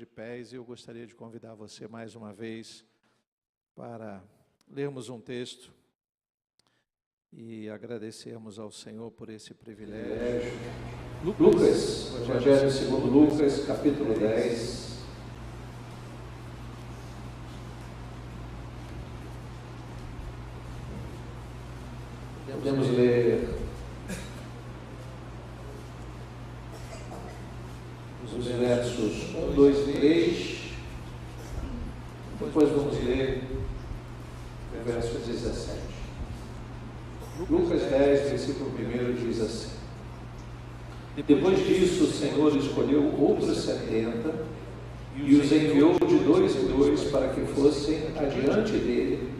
de pés e eu gostaria de convidar você mais uma vez para lermos um texto e agradecermos ao Senhor por esse privilégio. Lucas, Evangelho segundo Lucas, capítulo 10. Podemos ler os versos 1, 2 e 3. Depois vamos ler o verso 17. Lucas 10, versículo 1 diz assim: Depois disso, o Senhor escolheu outros 70 e os enviou de 2 em 2 para que fossem adiante dele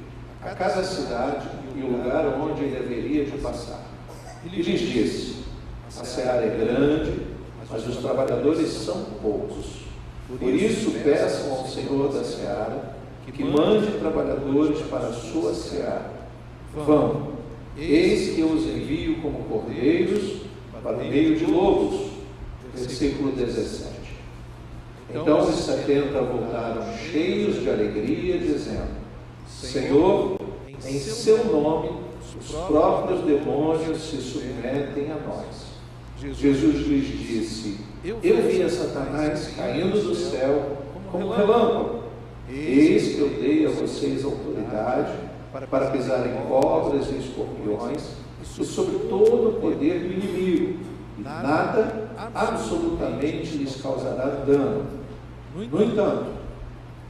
a cada cidade e o lugar onde ele haveria de passar. E lhes disse: A seara é grande, mas os trabalhadores são poucos. Por isso peçam ao Senhor da seara que mande trabalhadores para a sua seara. Vão, eis que eu os envio como cordeiros para o meio de lobos. Versículo 17. Então os 70 voltaram cheios de alegria, dizendo: Senhor, em seu nome os próprios demônios se submetem a nós. Jesus lhes disse: Eu vi a Satanás caindo do céu como um relâmpago. Eis que eu dei a vocês autoridade para pisarem cobras e escorpiões e sobre todo o poder do inimigo, e nada absolutamente lhes causará dano. No entanto,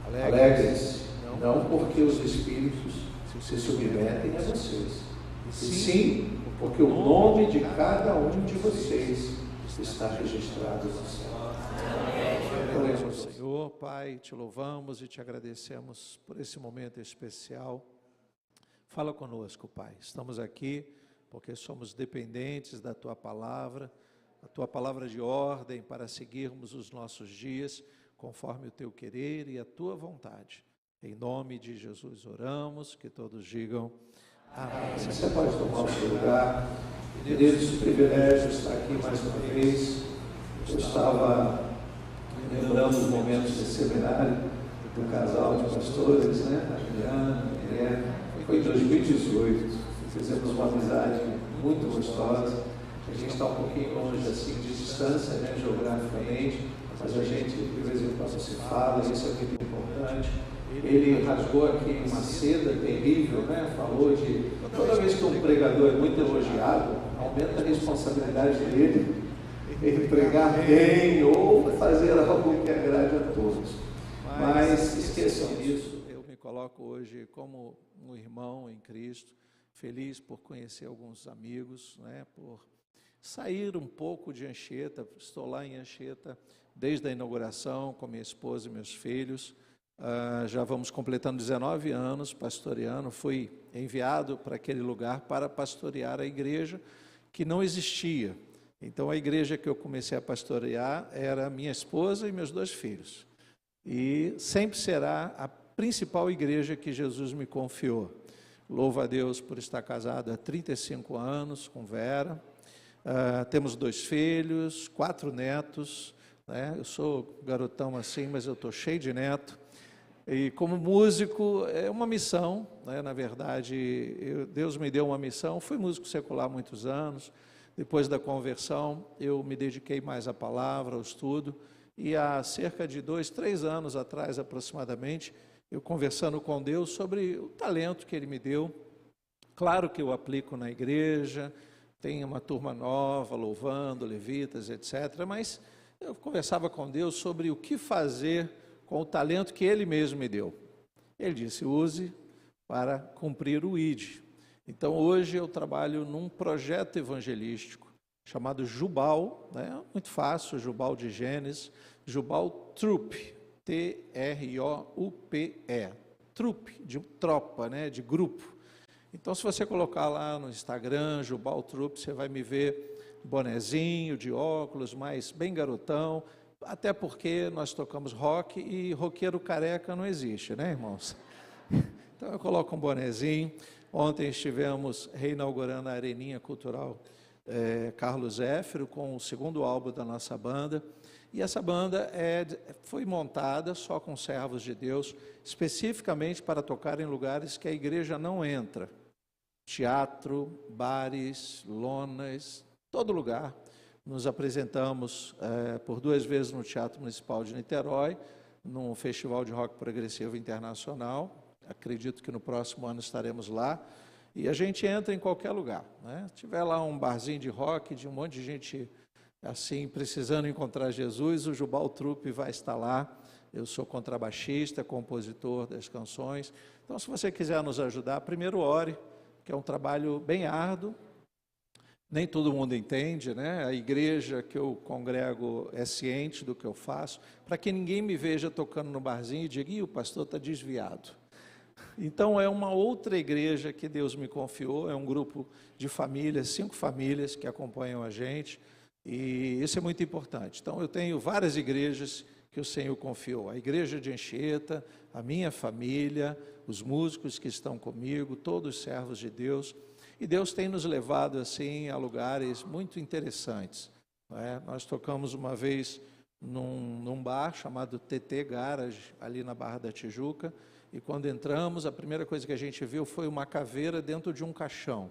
alegrem-se, não porque os espíritos se submetem a vocês, e sim porque o nome de cada um de vocês está registrado no céu. Oremos, Senhor. Pai, te louvamos e te agradecemos por esse momento especial. Fala conosco, Pai. Estamos aqui porque somos dependentes da Tua palavra, a Tua palavra de ordem para seguirmos os nossos dias conforme o Teu querer e a Tua vontade. Em nome de Jesus oramos, que todos digam amém. Você pode tomar o seu lugar. Queridos, privilégio estar aqui mais uma vez. Eu estava lembrando os momentos de seminário do casal de pastores, né? A Juliana, a Guilherme. Foi em 2018. Fizemos uma amizade muito gostosa. A gente está um pouquinho longe assim de distância, né, geograficamente, mas a gente de vez em quando se fala, isso é muito importante. Ele rasgou aqui uma seda terrível, né? Falou de toda vez que um pregador é muito elogiado, aumenta a responsabilidade dele, ele pregar bem ou fazer algo que agrade a todos. Mas esqueçam disso. Eu me coloco hoje como um irmão em Cristo, feliz por conhecer alguns amigos, né? Por sair um pouco de Anchieta. Estou lá em Anchieta desde a inauguração com minha esposa e meus filhos. Já vamos completando 19 anos pastoreando. Fui enviado para aquele lugar para pastorear a igreja que não existia. Então a igreja que eu comecei a pastorear era minha esposa e meus 2 filhos. E sempre será a principal igreja que Jesus me confiou. Louvo a Deus por estar casado há 35 anos com Vera. Temos 2 filhos, 4 netos, né? Eu sou garotão assim, mas eu estou cheio de neto. E como músico, é uma missão, né? Na verdade, Deus me deu uma missão. Fui músico secular há muitos anos. Depois da conversão, eu me dediquei mais à palavra, ao estudo. E há cerca de 2, 3 anos atrás, aproximadamente, eu conversando com Deus sobre o talento que Ele me deu. Claro que eu aplico na igreja, tem uma turma nova, louvando, levitas, etc. Mas eu conversava com Deus sobre o que fazer com o talento que Ele mesmo me deu. Ele disse: use para cumprir o ID. Então hoje eu trabalho num projeto evangelístico chamado Jubal, né? Muito fácil, Jubal de Gênesis, Jubal Troop, T-R-O-U-P-E, Troop, de tropa, né? De grupo. Então se você colocar lá no Instagram, Jubal Troop, você vai me ver bonezinho, de óculos, mas bem garotão, até porque nós tocamos rock e roqueiro careca não existe, né, irmãos? Então eu coloco um bonezinho. Ontem estivemos reinaugurando a Areninha Cultural Carlos Zéfiro com o 2º álbum da nossa banda, E essa banda foi montada só com servos de Deus, especificamente para tocar em lugares que a igreja não entra. Teatro, bares, lonas, todo lugar. Nos apresentamos por 2 vezes no Teatro Municipal de Niterói, num Festival de Rock Progressivo Internacional. Acredito que no próximo ano estaremos lá. E a gente entra em qualquer lugar, né? Se tiver lá um barzinho de rock, de um monte de gente assim, precisando encontrar Jesus, o Jubal Trupe vai estar lá. Eu sou contrabaixista, compositor das canções. Então, se você quiser nos ajudar, primeiro ore, que é um trabalho bem árduo. Nem todo mundo entende, né? A igreja que eu congrego é ciente do que eu faço, para que ninguém me veja tocando no barzinho e diga: "Ih, o pastor está desviado". Então, é uma outra igreja que Deus me confiou, é um grupo de famílias, 5 famílias que acompanham a gente, e isso é muito importante. Então, eu tenho várias igrejas que o Senhor confiou, a igreja de Anchieta, a minha família, os músicos que estão comigo, todos servos de Deus, e Deus tem nos levado assim a lugares muito interessantes, não é? Nós tocamos uma vez num bar chamado TT Garage, ali na Barra da Tijuca, e quando entramos, a primeira coisa que a gente viu foi uma caveira dentro de um caixão.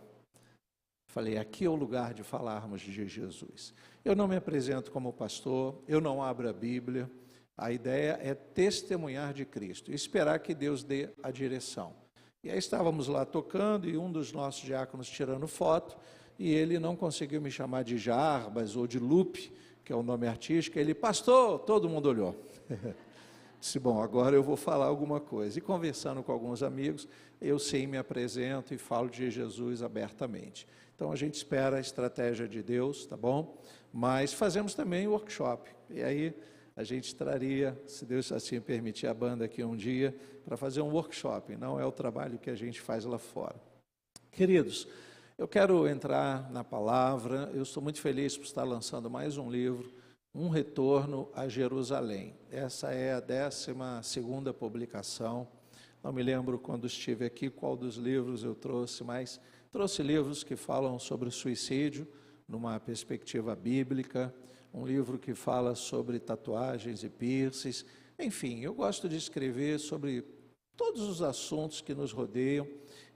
Falei, aqui é o lugar de falarmos de Jesus. Eu não me apresento como pastor, eu não abro a Bíblia, a ideia é testemunhar de Cristo, e esperar que Deus dê a direção. E aí estávamos lá tocando, e um dos nossos diáconos tirando foto, e ele não conseguiu me chamar de Jarbas ou de Lupe, que é o nome artístico. Ele: "Pastor", todo mundo olhou. Disse: "Bom, agora eu vou falar alguma coisa". E conversando com alguns amigos, eu sim me apresento e falo de Jesus abertamente. Então a gente espera a estratégia de Deus, tá bom? Mas fazemos também workshop. E aí a gente traria, se Deus assim permitir, a banda aqui um dia para fazer um workshop. Não é o trabalho que a gente faz lá fora. Queridos, eu quero entrar na palavra. Eu estou muito feliz por estar lançando mais um livro, Um Retorno a Jerusalém. Essa é a 12ª publicação. Não me lembro quando estive aqui qual dos livros eu trouxe, mas trouxe livros que falam sobre o suicídio numa perspectiva bíblica, um livro que fala sobre tatuagens e piercings. Enfim, eu gosto de escrever sobre todos os assuntos que nos rodeiam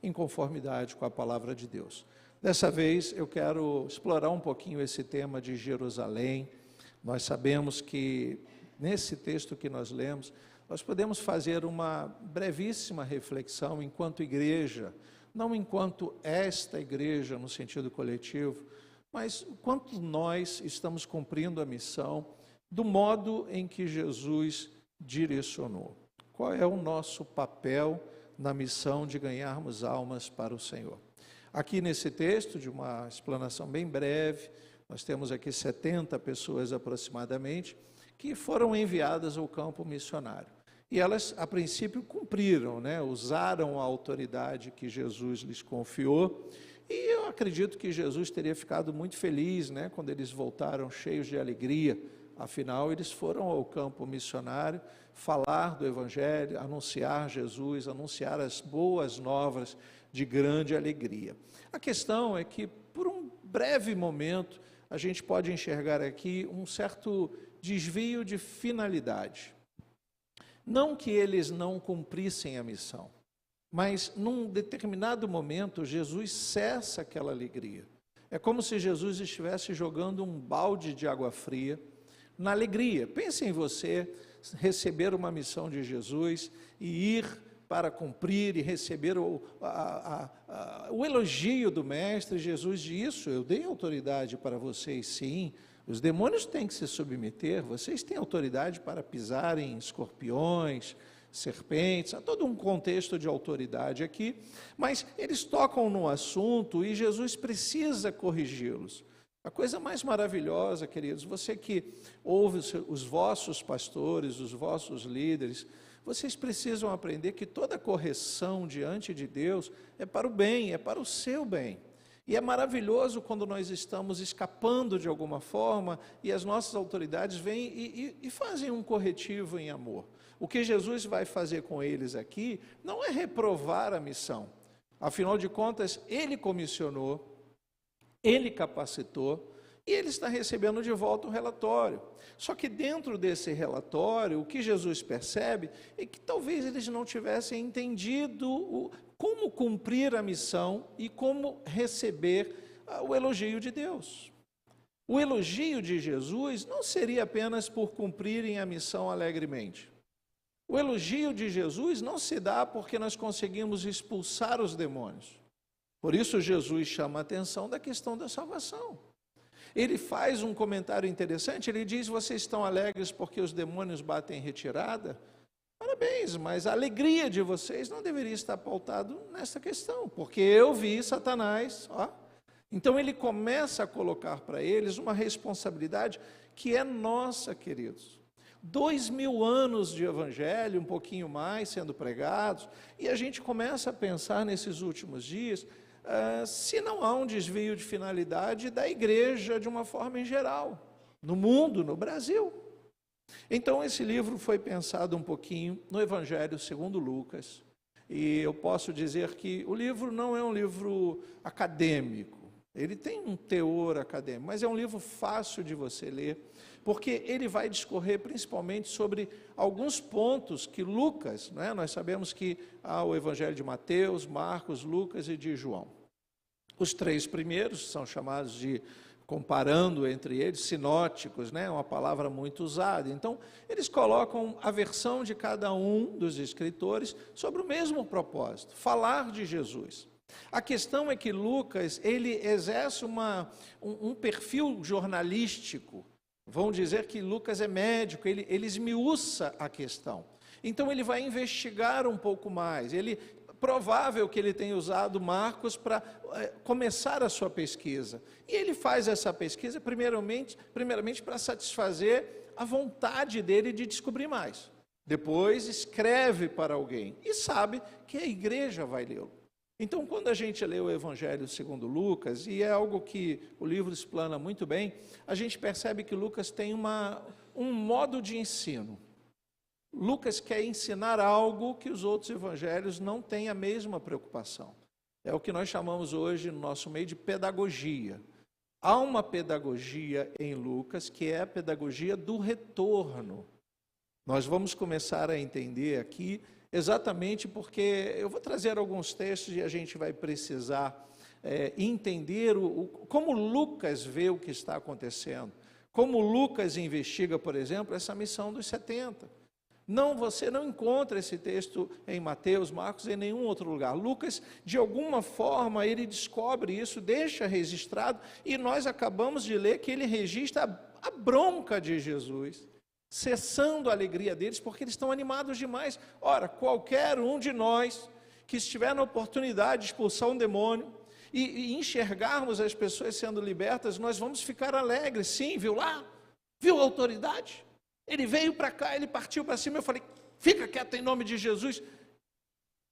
em conformidade com a palavra de Deus. Dessa vez eu quero explorar um pouquinho esse tema de Jerusalém. Nós sabemos que nesse texto que nós lemos, nós podemos fazer uma brevíssima reflexão enquanto igreja, não enquanto esta igreja no sentido coletivo, mas enquanto nós estamos cumprindo a missão do modo em que Jesus direcionou. Qual é o nosso papel na missão de ganharmos almas para o Senhor? Aqui nesse texto, de uma explanação bem breve, nós temos aqui 70 pessoas aproximadamente que foram enviadas ao campo missionário. E elas, a princípio, cumpriram, né? Usaram a autoridade que Jesus lhes confiou. E eu acredito que Jesus teria ficado muito feliz, né? Quando eles voltaram cheios de alegria. Afinal, eles foram ao campo missionário falar do Evangelho, anunciar Jesus, anunciar as boas novas de grande alegria. A questão é que, por um breve momento, a gente pode enxergar aqui um certo desvio de finalidade. Não que eles não cumprissem a missão, mas num determinado momento Jesus cessa aquela alegria. É como se Jesus estivesse jogando um balde de água fria na alegria. Pense em você receber uma missão de Jesus e ir para cumprir e receber o elogio do Mestre. Jesus diz: "Isso, eu dei autoridade para vocês, sim. Os demônios têm que se submeter, vocês têm autoridade para pisar em escorpiões, serpentes", há todo um contexto de autoridade aqui, mas eles tocam no assunto e Jesus precisa corrigi-los. A coisa mais maravilhosa, queridos, você que ouve os vossos pastores, os vossos líderes, vocês precisam aprender que toda correção diante de Deus é para o bem, é para o seu bem. E é maravilhoso quando nós estamos escapando de alguma forma e as nossas autoridades vêm e fazem um corretivo em amor. O que Jesus vai fazer com eles aqui não é reprovar a missão. Afinal de contas, Ele comissionou, Ele capacitou e ele está recebendo de volta o relatório. Só que dentro desse relatório, o que Jesus percebe é que talvez eles não tivessem entendido como cumprir a missão e como receber o elogio de Deus. O elogio de Jesus não seria apenas por cumprirem a missão alegremente. O elogio de Jesus não se dá porque nós conseguimos expulsar os demônios. Por isso Jesus chama a atenção da questão da salvação. Ele faz um comentário interessante, ele diz: vocês estão alegres porque os demônios batem em retirada? Parabéns, mas a alegria de vocês não deveria estar pautado nessa questão, porque eu vi Satanás, ó. Então ele começa a colocar para eles uma responsabilidade que é nossa, queridos. 2000 anos de evangelho, um pouquinho mais, sendo pregados, e a gente começa a pensar nesses últimos dias, se não há um desvio de finalidade da igreja de uma forma em geral, no mundo, no Brasil. Então esse livro foi pensado um pouquinho no Evangelho segundo Lucas, e eu posso dizer que o livro não é um livro acadêmico, ele tem um teor acadêmico, mas é um livro fácil de você ler, porque ele vai discorrer principalmente sobre alguns pontos que Lucas, né, nós sabemos que há o Evangelho de Mateus, Marcos, Lucas e de João. Os 3 primeiros são chamados de, comparando entre eles, sinóticos, né, uma palavra muito usada. Então, eles colocam a versão de cada um dos escritores sobre o mesmo propósito, falar de Jesus. A questão é que Lucas, ele exerce um perfil jornalístico. Vão dizer que Lucas é médico, ele esmiuça a questão. Então ele vai investigar um pouco mais. Provável que ele tenha usado Marcos para começar a sua pesquisa. E ele faz essa pesquisa primeiramente para satisfazer a vontade dele de descobrir mais. Depois escreve para alguém e sabe que a igreja vai lê-lo. Então, quando a gente lê o Evangelho segundo Lucas, e é algo que o livro explana muito bem, a gente percebe que Lucas tem um modo de ensino. Lucas quer ensinar algo que os outros evangelhos não têm a mesma preocupação. É o que nós chamamos hoje no nosso meio de pedagogia. Há uma pedagogia em Lucas que é a pedagogia do retorno. Nós vamos começar a entender aqui exatamente porque eu vou trazer alguns textos e a gente vai precisar entender como Lucas vê o que está acontecendo, como Lucas investiga, por exemplo, essa missão dos 70. Você não encontra esse texto em Mateus, Marcos, em nenhum outro lugar. Lucas, de alguma forma, ele descobre isso, deixa registrado, e nós acabamos de ler que ele registra a bronca de Jesus, cessando a alegria deles, porque eles estão animados demais. Ora, qualquer um de nós que estiver na oportunidade de expulsar um demônio e enxergarmos as pessoas sendo libertas, nós vamos ficar alegres. Sim, viu lá? Viu a autoridade? Ele veio para cá, ele partiu para cima, eu falei, fica quieto em nome de Jesus.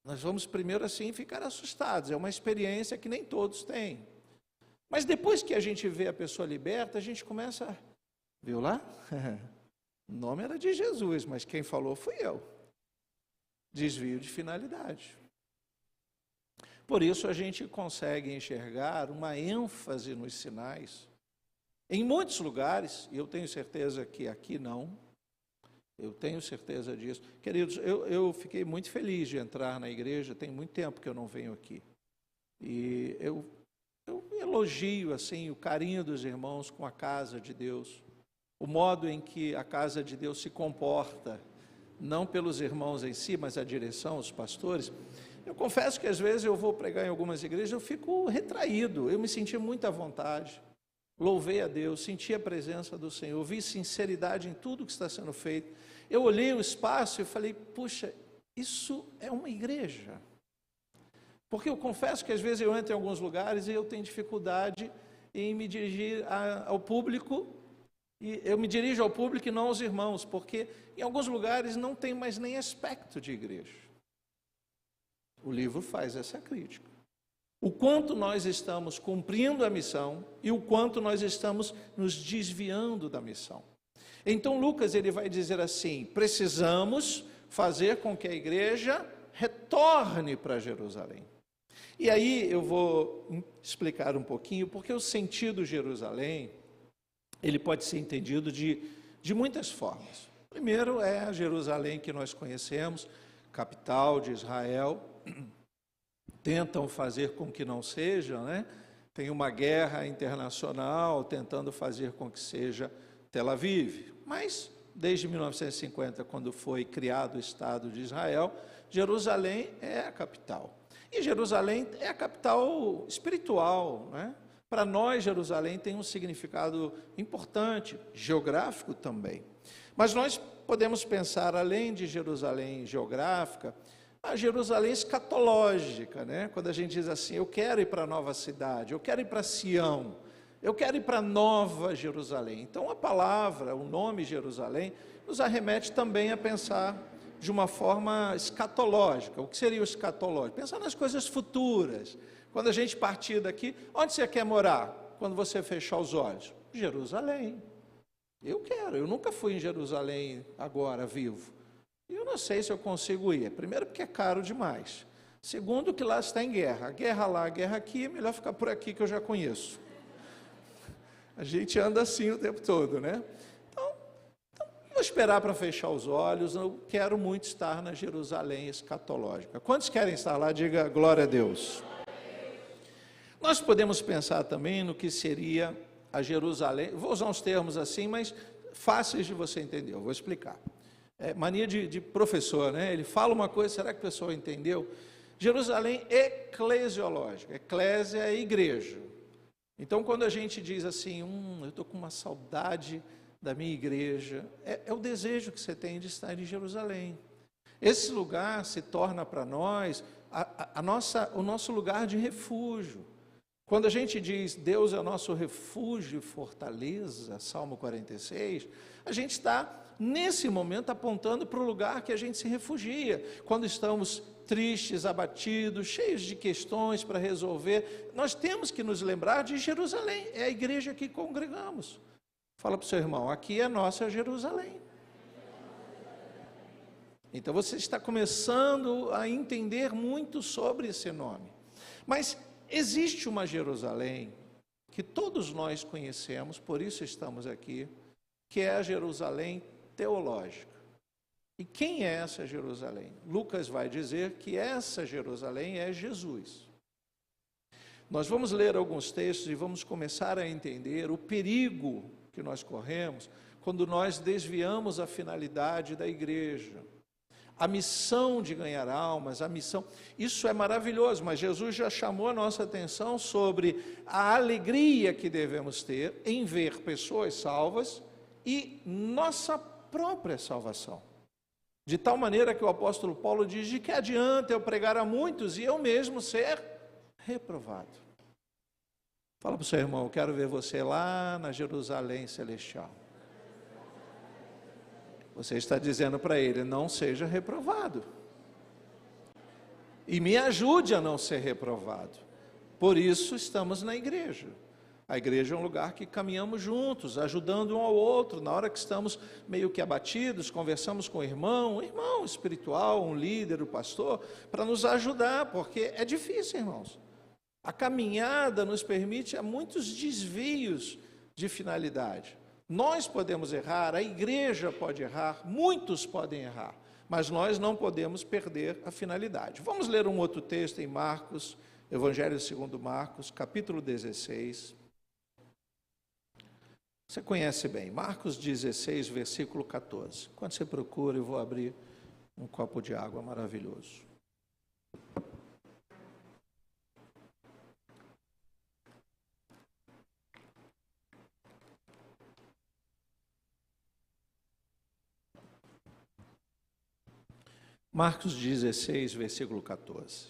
Nós vamos primeiro assim ficar assustados, é uma experiência que nem todos têm. Mas depois que a gente vê a pessoa liberta, a gente começa, viu lá? O nome era de Jesus, mas quem falou fui eu. Desvio de finalidade. Por isso a gente consegue enxergar uma ênfase nos sinais. Em muitos lugares, e eu tenho certeza que aqui não, eu tenho certeza disso. Queridos, eu fiquei muito feliz de entrar na igreja, tem muito tempo que eu não venho aqui. E eu elogio assim o carinho dos irmãos com a casa de Deus, o modo em que a casa de Deus se comporta, não pelos irmãos em si, mas a direção, os pastores. Eu confesso que às vezes eu vou pregar em algumas igrejas, eu fico retraído, eu me senti muito à vontade. Louvei a Deus, senti a presença do Senhor, vi sinceridade em tudo que está sendo feito. Eu olhei o espaço e falei, puxa, isso é uma igreja. Porque eu confesso que às vezes eu entro em alguns lugares e eu tenho dificuldade em me dirigir ao público, e eu me dirijo ao público e não aos irmãos, porque em alguns lugares não tem mais nem aspecto de igreja. O livro faz essa crítica. O quanto nós estamos cumprindo a missão e o quanto nós estamos nos desviando da missão. Então Lucas ele vai dizer assim, precisamos fazer com que a igreja retorne para Jerusalém. E aí eu vou explicar um pouquinho, porque o sentido Jerusalém, ele pode ser entendido de muitas formas. Primeiro é a Jerusalém que nós conhecemos, capital de Israel. Tentam fazer com que não seja, né? Tem uma guerra internacional tentando fazer com que seja Tel Aviv. Mas, desde 1950, quando foi criado o Estado de Israel, Jerusalém é a capital. E Jerusalém é a capital espiritual, né? Para nós, Jerusalém tem um significado importante, geográfico também. Mas nós podemos pensar, além de Jerusalém geográfica, a Jerusalém escatológica, né? Quando a gente diz assim, eu quero ir para a nova cidade, eu quero ir para Sião, eu quero ir para a nova Jerusalém. Então a palavra, o nome Jerusalém, nos arremete também a pensar de uma forma escatológica. O que seria o escatológico? Pensar nas coisas futuras. Quando a gente partir daqui, onde você quer morar? Quando você fechar os olhos? Jerusalém. Eu quero, eu nunca fui em Jerusalém agora, vivo. E eu não sei se eu consigo ir. Primeiro porque é caro demais. Segundo que lá está em guerra. Guerra lá, guerra aqui, é melhor ficar por aqui que eu já conheço. A gente anda assim o tempo todo, né? Então vou esperar para fechar os olhos. Eu quero muito estar na Jerusalém escatológica. Quantos querem estar lá? Diga glória a Deus. Nós podemos pensar também no que seria a Jerusalém. Vou usar uns termos assim, mas fáceis de você entender. Eu vou explicar. É mania de professor, né? Ele fala uma coisa, será que a pessoa entendeu? Jerusalém eclesiológica. Eclésia é igreja. Então, quando a gente diz assim, eu estou com uma saudade da minha igreja, é o desejo que você tem de estar em Jerusalém. Esse lugar se torna para nós o nosso lugar de refúgio. Quando a gente diz Deus é o nosso refúgio e fortaleza, Salmo 46, a gente está, nesse momento, apontando para o lugar que a gente se refugia. Quando estamos tristes, abatidos, cheios de questões para resolver, nós temos que nos lembrar de Jerusalém, é a igreja que congregamos. Fala para o seu irmão, aqui é nossa Jerusalém. Então você está começando a entender muito sobre esse nome. Mas existe uma Jerusalém que todos nós conhecemos, por isso estamos aqui, que é a Jerusalém teológica. E quem é essa Jerusalém? Lucas vai dizer que essa Jerusalém é Jesus. Nós vamos ler alguns textos e vamos começar a entender o perigo que nós corremos quando nós desviamos a finalidade da igreja. A missão de ganhar almas, a missão, isso é maravilhoso, mas Jesus já chamou a nossa atenção sobre a alegria que devemos ter em ver pessoas salvas e nossa própria salvação. De tal maneira que o apóstolo Paulo diz, de que adianta eu pregar a muitos e eu mesmo ser reprovado. Fala para o seu irmão, eu quero ver você lá na Jerusalém celestial. Você está dizendo para ele, não seja reprovado. E me ajude a não ser reprovado. Por isso estamos na igreja. A igreja é um lugar que caminhamos juntos, ajudando um ao outro. Na hora que estamos meio que abatidos, conversamos com o irmão, um irmão espiritual, um líder, o pastor, para nos ajudar, porque é difícil, irmãos. A caminhada nos permite muitos desvios de finalidade. Nós podemos errar, a igreja pode errar, muitos podem errar, mas nós não podemos perder a finalidade. Vamos ler um outro texto em Marcos, Evangelho segundo Marcos, capítulo 16. Você conhece bem, Marcos 16, versículo 14. Quando você procura, eu vou abrir um copo de água maravilhoso. Marcos 16, versículo 14.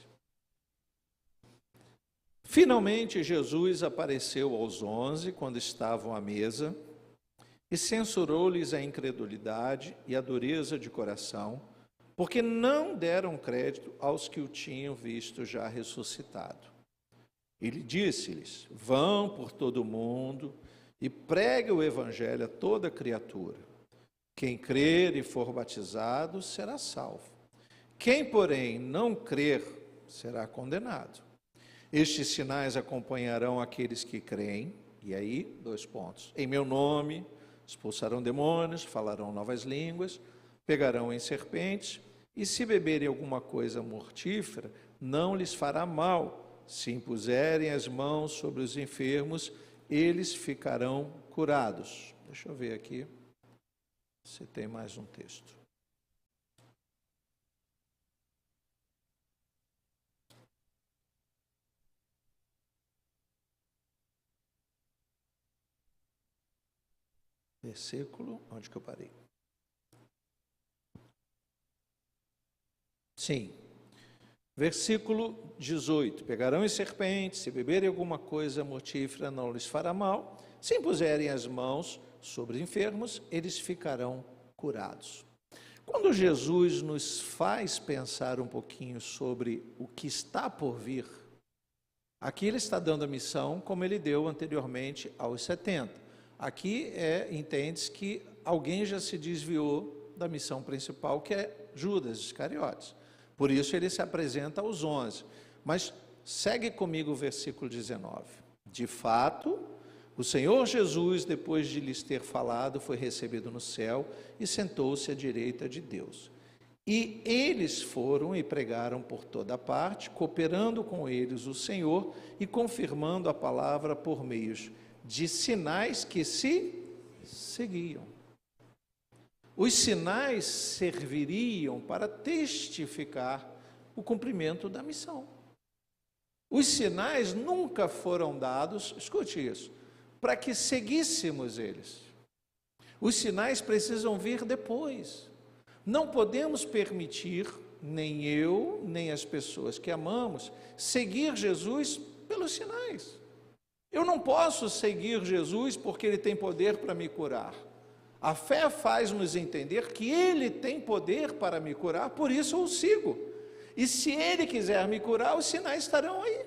Finalmente, Jesus apareceu aos 11, quando estavam à mesa, e censurou-lhes a incredulidade e a dureza de coração, porque não deram crédito aos que o tinham visto já ressuscitado. Ele disse-lhes, vão por todo o mundo e pregue o evangelho a toda criatura. Quem crer e for batizado será salvo. Quem, porém, não crer, será condenado. Estes sinais acompanharão aqueles que creem, E aí, 2 pontos. Em meu nome expulsarão demônios, falarão novas línguas, pegarão em serpentes, e se beberem alguma coisa mortífera, não lhes fará mal. Se impuserem as mãos sobre os enfermos, eles ficarão curados. Deixa eu ver aqui se tem mais um texto. Versículo, onde que eu parei? Sim. Versículo 18. Pegarão em serpentes, se beberem alguma coisa mortífera, não lhes fará mal. Se impuserem as mãos sobre enfermos, eles ficarão curados. Quando Jesus nos faz pensar um pouquinho sobre o que está por vir, aqui ele está dando a missão como ele deu anteriormente aos 70. Aqui entende-se que alguém já se desviou da missão principal, que é Judas Iscariotes. Por isso ele se apresenta aos 11. Mas segue comigo o versículo 19. De fato, o Senhor Jesus, depois de lhes ter falado, foi recebido no céu e sentou-se à direita de Deus. E eles foram e pregaram por toda parte, cooperando com eles o Senhor e confirmando a palavra por meios de sinais que se seguiam. Os sinais serviriam para testificar o cumprimento da missão. Os sinais nunca foram dados, escute isso, para que seguíssemos eles. Os sinais precisam vir depois. Não podemos permitir, nem eu, nem as pessoas que amamos, seguir Jesus pelos sinais. Eu não posso seguir Jesus porque Ele tem poder para me curar. A fé faz-nos entender que Ele tem poder para me curar, por isso eu o sigo. E se Ele quiser me curar, os sinais estarão aí.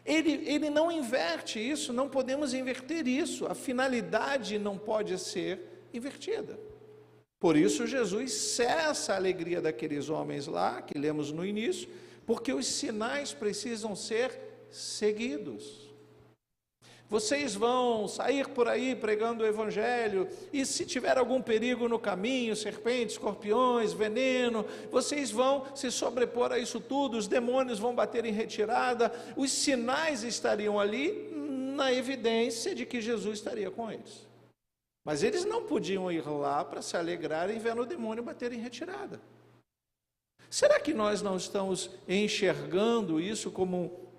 Ele não inverte isso, não podemos inverter isso. A finalidade não pode ser invertida. Por isso Jesus cessa a alegria daqueles homens lá, que lemos no início, porque os sinais precisam ser seguidos. Vocês vão sair por aí pregando o Evangelho, e se tiver algum perigo no caminho, serpentes, escorpiões, veneno, vocês vão se sobrepor a isso tudo, os demônios vão bater em retirada, os sinais estariam ali na evidência de que Jesus estaria com eles. Mas eles não podiam ir lá para se alegrarem vendo o demônio bater em retirada. Será que nós não estamos enxergando isso como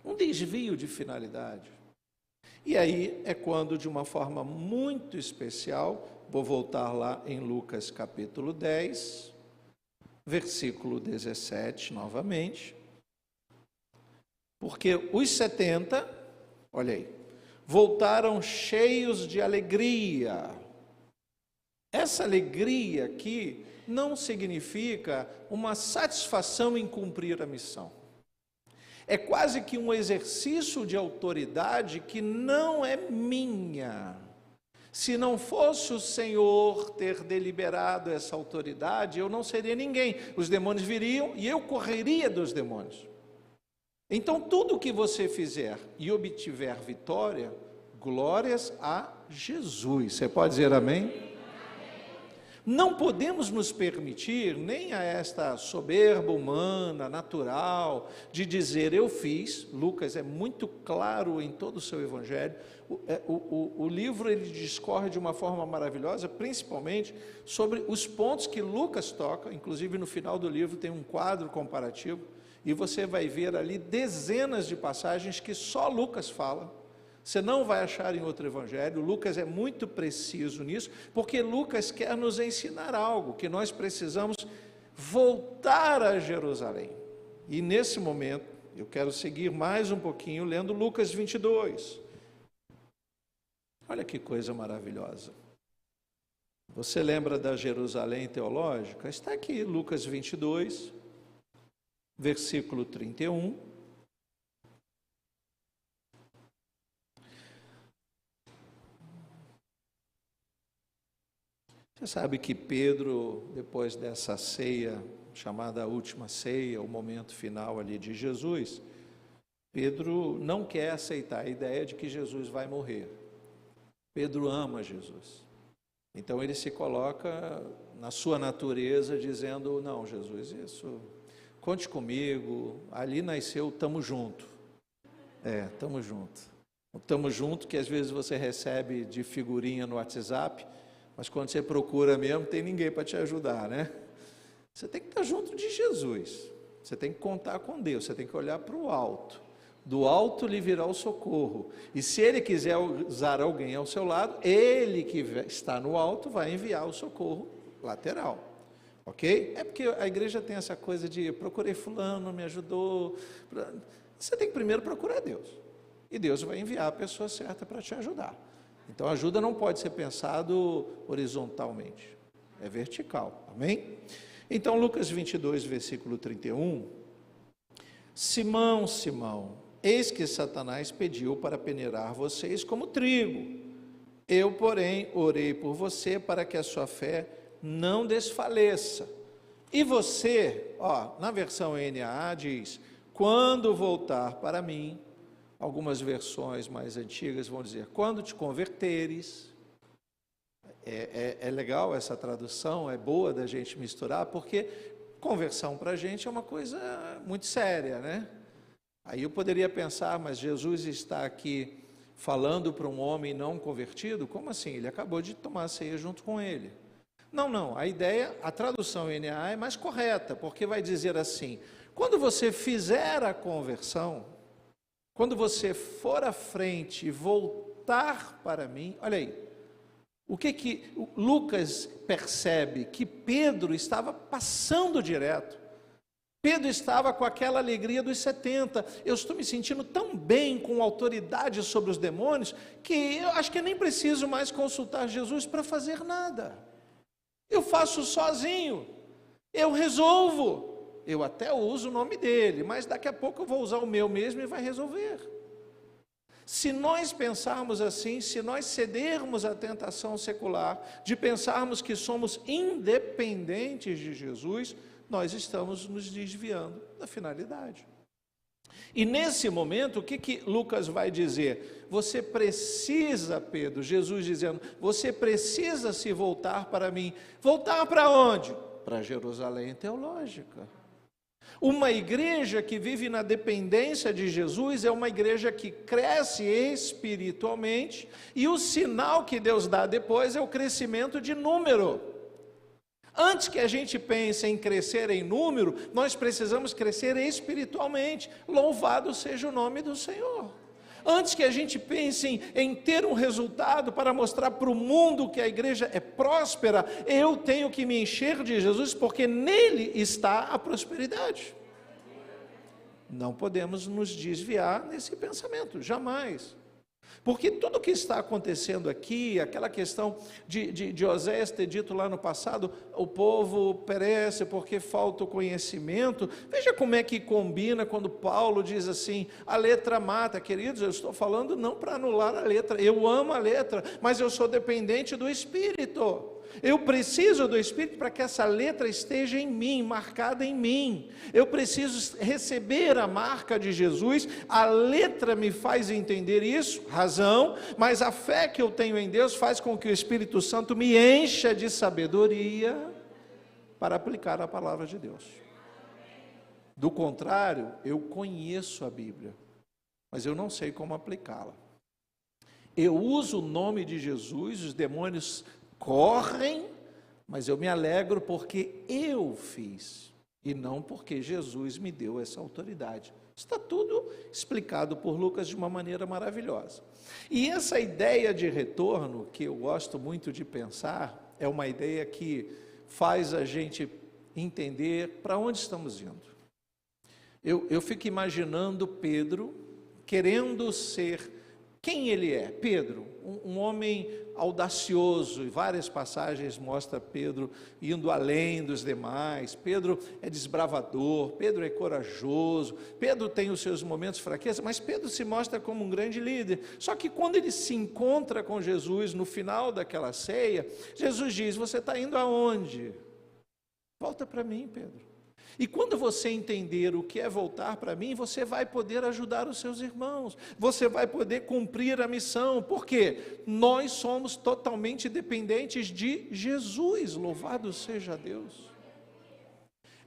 um desvio de finalidade? E aí é quando, de uma forma muito especial, vou voltar lá em Lucas capítulo 10, versículo 17, novamente, porque os 70, olha aí, voltaram cheios de alegria. Essa alegria aqui não significa uma satisfação em cumprir a missão. É quase que um exercício de autoridade que não é minha. Se não fosse o Senhor ter deliberado essa autoridade, eu não seria ninguém. Os demônios viriam e eu correria dos demônios. Então, tudo que você fizer e obtiver vitória, glórias a Jesus. Você pode dizer amém? Não podemos nos permitir nem a esta soberba humana, natural, de dizer eu fiz. Lucas é muito claro em todo o seu evangelho. O livro ele discorre de uma forma maravilhosa, principalmente sobre os pontos que Lucas toca. Inclusive no final do livro tem um quadro comparativo, e você vai ver ali dezenas de passagens que só Lucas fala. Você não vai achar em outro evangelho. Lucas é muito preciso nisso, porque Lucas quer nos ensinar algo, que nós precisamos voltar a Jerusalém. E nesse momento, eu quero seguir mais um pouquinho, lendo Lucas 22. Olha que coisa maravilhosa. Você lembra da Jerusalém teológica? Está aqui, Lucas 22, versículo 31. Você sabe que Pedro, depois dessa ceia, chamada última ceia, o momento final ali de Jesus, Pedro não quer aceitar a ideia de que Jesus vai morrer. Pedro ama Jesus. Então ele se coloca na sua natureza dizendo, não, Jesus, isso, conte comigo, ali nasceu, tamo junto. Tamo junto. O tamo junto que às vezes você recebe de figurinha no WhatsApp, mas quando você procura mesmo, tem ninguém para te ajudar, né? Você tem que estar junto de Jesus, você tem que contar com Deus, você tem que olhar para o alto. Do alto lhe virá o socorro, e se Ele quiser usar alguém ao seu lado, Ele que está no alto vai enviar o socorro lateral, ok? É porque a igreja tem essa coisa de procurei fulano, me ajudou. Você tem que primeiro procurar Deus, e Deus vai enviar a pessoa certa para te ajudar. Então a ajuda não pode ser pensado horizontalmente, é vertical, amém? Então Lucas 22, versículo 31, Simão, Simão, eis que Satanás pediu para peneirar vocês como trigo. Eu, porém, orei por você para que a sua fé não desfaleça. E você, na versão NAA diz, quando voltar para mim, algumas versões mais antigas vão dizer, quando te converteres. É legal essa tradução, é boa da gente misturar, porque conversão para a gente é uma coisa muito séria, né? Aí eu poderia pensar, mas Jesus está aqui falando para um homem não convertido? Como assim? Ele acabou de tomar a ceia junto com ele. Não, a tradução NAA é mais correta, porque vai dizer assim, quando você fizer a conversão, quando você for à frente e voltar para mim, olha aí, o que Lucas percebe? Que Pedro estava passando direto. Pedro estava com aquela alegria dos 70, eu estou me sentindo tão bem, com autoridade sobre os demônios, que eu acho que nem preciso mais consultar Jesus para fazer nada. Eu faço sozinho, eu resolvo, eu até uso o nome dele, mas daqui a pouco eu vou usar o meu mesmo e vai resolver. Se nós pensarmos assim, se nós cedermos à tentação secular, de pensarmos que somos independentes de Jesus, nós estamos nos desviando da finalidade. E nesse momento, o que Lucas vai dizer? Você precisa, Pedro, Jesus dizendo, você precisa se voltar para mim. Voltar para onde? Para Jerusalém teológica. Uma igreja que vive na dependência de Jesus é uma igreja que cresce espiritualmente, e o sinal que Deus dá depois é o crescimento de número. Antes que a gente pense em crescer em número, nós precisamos crescer espiritualmente. Louvado seja o nome do Senhor. Antes que a gente pense em ter um resultado para mostrar para o mundo que a igreja é próspera, eu tenho que me encher de Jesus, porque nele está a prosperidade. Não podemos nos desviar nesse pensamento, jamais. Porque tudo o que está acontecendo aqui, aquela questão de Oséias ter dito lá no passado, o povo perece porque falta o conhecimento, veja como é que combina quando Paulo diz assim, a letra mata. Queridos, eu estou falando não para anular a letra, eu amo a letra, mas eu sou dependente do Espírito. Eu preciso do Espírito para que essa letra esteja em mim, marcada em mim. Eu preciso receber a marca de Jesus. A letra me faz entender isso, razão, mas a fé que eu tenho em Deus faz com que o Espírito Santo me encha de sabedoria para aplicar a palavra de Deus. Do contrário, eu conheço a Bíblia, mas eu não sei como aplicá-la. Eu uso o nome de Jesus, os demônios correm, mas eu me alegro porque eu fiz, e não porque Jesus me deu essa autoridade. Está tudo explicado por Lucas de uma maneira maravilhosa. E essa ideia de retorno, que eu gosto muito de pensar, é uma ideia que faz a gente entender para onde estamos indo. Eu fico imaginando Pedro querendo ser quem ele é. Pedro, um homem audacioso, e várias passagens mostram Pedro indo além dos demais. Pedro é desbravador, Pedro é corajoso, Pedro tem os seus momentos de fraqueza, mas Pedro se mostra como um grande líder. Só que quando ele se encontra com Jesus no final daquela ceia, Jesus diz, você está indo aonde? Volta para mim, Pedro. E quando você entender o que é voltar para mim, você vai poder ajudar os seus irmãos, você vai poder cumprir a missão, porque nós somos totalmente dependentes de Jesus, louvado seja Deus.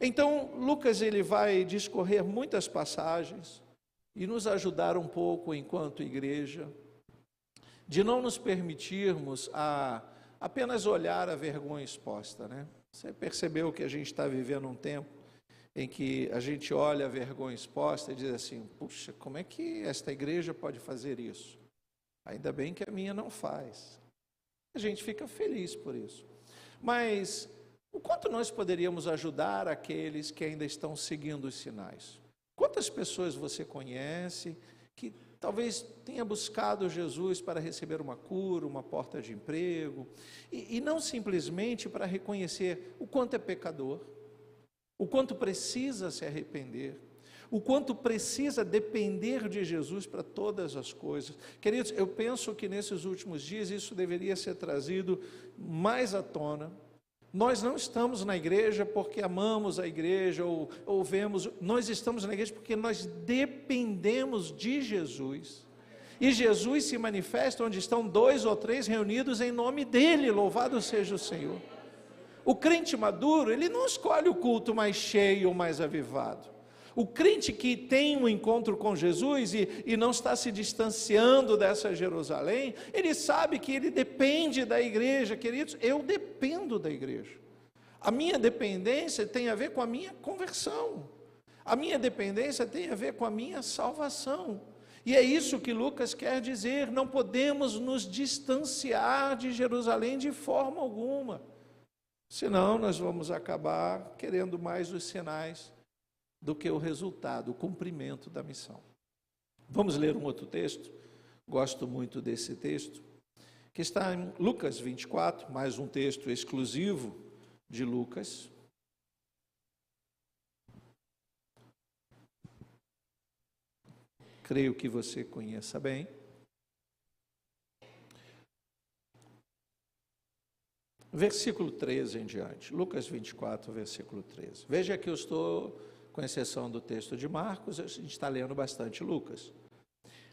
Então, Lucas ele vai discorrer muitas passagens e nos ajudar um pouco enquanto igreja, de não nos permitirmos a apenas olhar a vergonha exposta, né? Você percebeu que a gente está vivendo um tempo em que a gente olha a vergonha exposta e diz assim, puxa, como é que esta igreja pode fazer isso? Ainda bem que a minha não faz. A gente fica feliz por isso. Mas o quanto nós poderíamos ajudar aqueles que ainda estão seguindo os sinais? Quantas pessoas você conhece que talvez tenha buscado Jesus para receber uma cura, uma porta de emprego, e não simplesmente para reconhecer o quanto é pecador, o quanto precisa se arrepender, o quanto precisa depender de Jesus para todas as coisas. Queridos, eu penso que nesses últimos dias isso deveria ser trazido mais à tona. Nós não estamos na igreja porque amamos a igreja ou vemos, nós estamos na igreja porque nós dependemos de Jesus. E Jesus se manifesta onde estão 2 ou 3 reunidos em nome dele, louvado seja o Senhor. O crente maduro, ele não escolhe o culto mais cheio ou mais avivado. O crente que tem um encontro com Jesus e não está se distanciando dessa Jerusalém, ele sabe que ele depende da igreja. Queridos, eu dependo da igreja. A minha dependência tem a ver com a minha conversão. A minha dependência tem a ver com a minha salvação. E é isso que Lucas quer dizer, não podemos nos distanciar de Jerusalém de forma alguma. Senão nós vamos acabar querendo mais os sinais do que o resultado, o cumprimento da missão. Vamos ler um outro texto, gosto muito desse texto, que está em Lucas 24, mais um texto exclusivo de Lucas. Creio que você conheça bem. Versículo 13 em diante, Lucas 24, versículo 13. Veja que eu estou, com exceção do texto de Marcos, a gente está lendo bastante Lucas.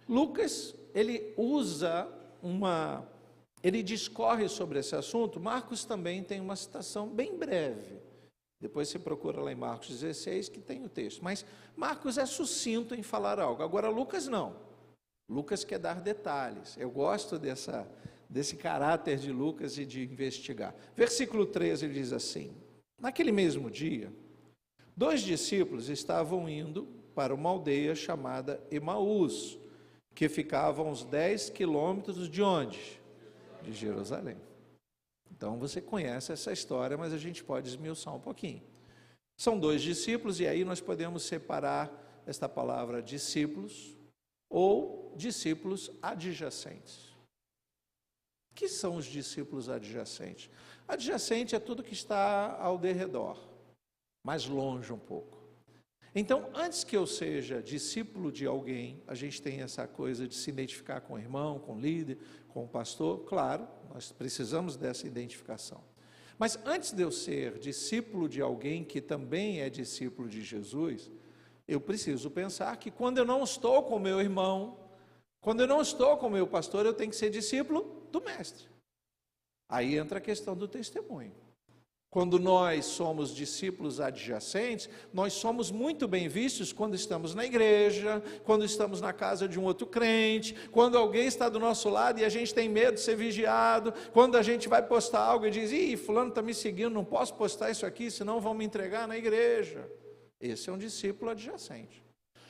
Lucas, ele ele discorre sobre esse assunto. Marcos também tem uma citação bem breve. Depois você procura lá em Marcos 16, que tem o texto. Mas Marcos é sucinto em falar algo. Agora Lucas não. Lucas quer dar detalhes. Eu gosto desse caráter de Lucas e de investigar. Versículo 13, ele diz assim: naquele mesmo dia, 2 discípulos estavam indo para uma aldeia chamada Emaús, que ficava a uns 10 quilômetros de onde? De Jerusalém. Então você conhece essa história, mas a gente pode esmiuçar um pouquinho. São 2 discípulos, e aí nós podemos separar esta palavra discípulos ou discípulos adjacentes. O que são os discípulos adjacentes? Adjacente é tudo que está ao derredor, mais longe um pouco. Então, antes que eu seja discípulo de alguém, a gente tem essa coisa de se identificar com o irmão, com o líder, com o pastor, claro, nós precisamos dessa identificação. Mas antes de eu ser discípulo de alguém que também é discípulo de Jesus, eu preciso pensar que quando eu não estou com o meu irmão, quando eu não estou com o meu pastor, eu tenho que ser discípulo do mestre. Aí entra a questão do testemunho. Quando nós somos discípulos adjacentes, nós somos muito bem vistos quando estamos na igreja, quando estamos na casa de um outro crente, quando alguém está do nosso lado e a gente tem medo de ser vigiado, quando a gente vai postar algo e diz, fulano está me seguindo, não posso postar isso aqui, senão vão me entregar na igreja. Esse é um discípulo adjacente.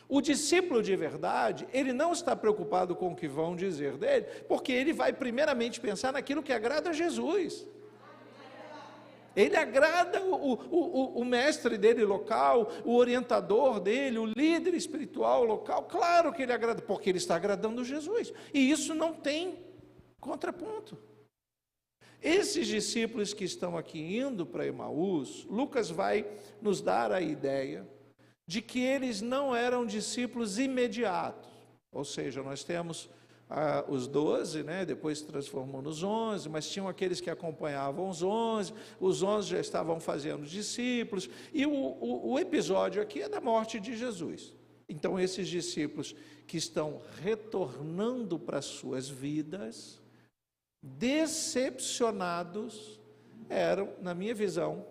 O discípulo de verdade, ele não está preocupado com o que vão dizer dele, porque ele vai primeiramente pensar naquilo que agrada a Jesus. Ele agrada o mestre dele local, o orientador dele, o líder espiritual local. Claro que ele agrada, porque ele está agradando Jesus. E isso não tem contraponto. Esses discípulos que estão aqui indo para Emaús, Lucas vai nos dar a ideia de que eles não eram discípulos imediatos. Ou seja, nós temos os 12, né? Depois se transformou nos 11, mas tinham aqueles que acompanhavam os 11 já estavam fazendo discípulos, e o episódio aqui é da morte de Jesus. Então esses discípulos que estão retornando para suas vidas, decepcionados, eram, na minha visão,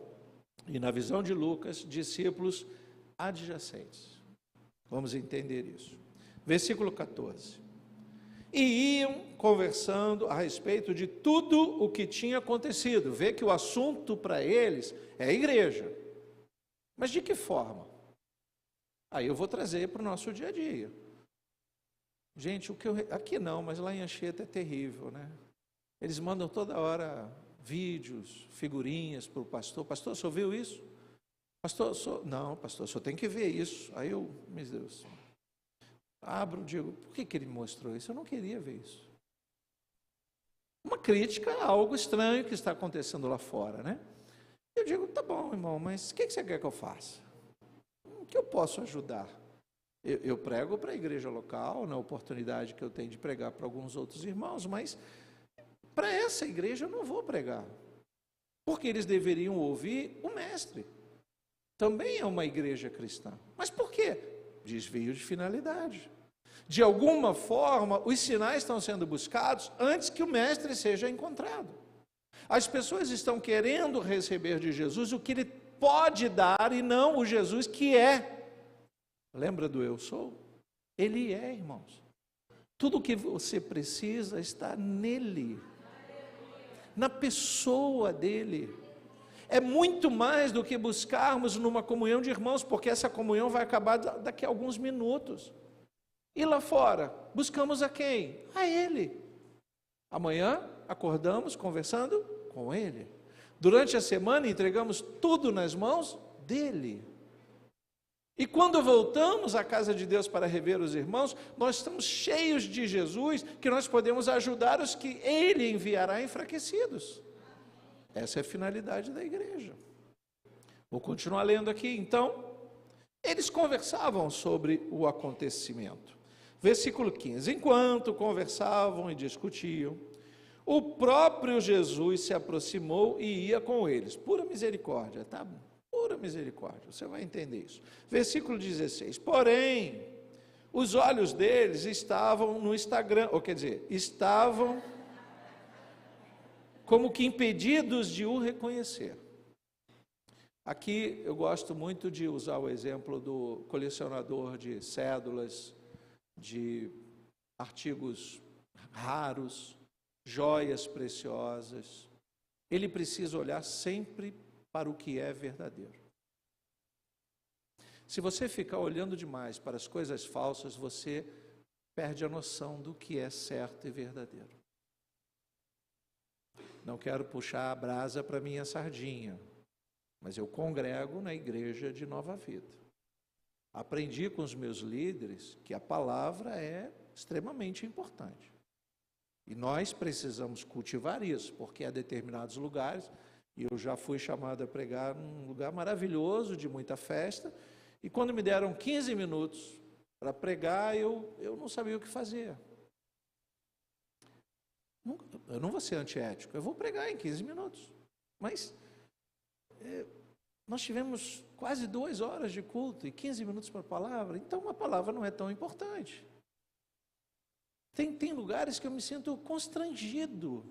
e na visão de Lucas, discípulos adjacentes. Vamos entender isso. Versículo 14. E iam conversando a respeito de tudo o que tinha acontecido. Vê que o assunto para eles é a igreja. Mas de que forma? Aí eu vou trazer para o nosso dia a dia. Gente, aqui não, mas lá em Anchieta é terrível, né? Eles mandam toda hora vídeos, figurinhas para o pastor. Pastor, o senhor viu isso? Pastor, não, pastor, o senhor tem que ver isso. Aí eu, meu Deus, abro, digo, por que ele mostrou isso? Eu não queria ver isso. Uma crítica a algo estranho que está acontecendo lá fora, né? Eu digo, tá bom, irmão, mas o que você quer que eu faça? O que eu posso ajudar? Eu prego para a igreja local, na oportunidade que eu tenho de pregar para alguns outros irmãos, mas para essa igreja eu não vou pregar, porque eles deveriam ouvir o mestre. Também é uma igreja cristã. Mas por quê? Desvio de finalidade. De alguma forma, os sinais estão sendo buscados antes que o mestre seja encontrado. As pessoas estão querendo receber de Jesus o que ele pode dar e não o Jesus que é. Lembra do eu sou? Ele é, irmãos. Tudo o que você precisa está nele, na pessoa dele. É muito mais do que buscarmos numa comunhão de irmãos, porque essa comunhão vai acabar daqui a alguns minutos. E lá fora, buscamos a quem? A ele. Amanhã, acordamos conversando com ele. Durante a semana, entregamos tudo nas mãos dele. E quando voltamos à casa de Deus para rever os irmãos, nós estamos cheios de Jesus, que nós podemos ajudar os que ele enviará enfraquecidos. Essa é a finalidade da igreja. Vou continuar lendo aqui, então. Eles conversavam sobre o acontecimento. Versículo 15. Enquanto conversavam e discutiam, o próprio Jesus se aproximou e ia com eles. Pura misericórdia, tá? Pura misericórdia, você vai entender isso. Versículo 16. Porém, os olhos deles estavam no Instagram, ou quer dizer, estavam como que impedidos de o reconhecer. Aqui eu gosto muito de usar o exemplo do colecionador de cédulas, de artigos raros, joias preciosas. Ele precisa olhar sempre para o que é verdadeiro. Se você ficar olhando demais para as coisas falsas, você perde a noção do que é certo e verdadeiro. Não quero puxar a brasa para minha sardinha, mas eu congrego na igreja de Nova Vida. Aprendi com os meus líderes que a palavra é extremamente importante. E nós precisamos cultivar isso, porque há determinados lugares, e eu já fui chamado a pregar num lugar maravilhoso, de muita festa, e quando me deram 15 minutos para pregar, eu não sabia o que fazer. Eu não vou ser antiético, eu vou pregar em 15 minutos. Mas nós tivemos quase 2 horas de culto e 15 minutos para a palavra, então a palavra não é tão importante. Tem lugares que eu me sinto constrangido,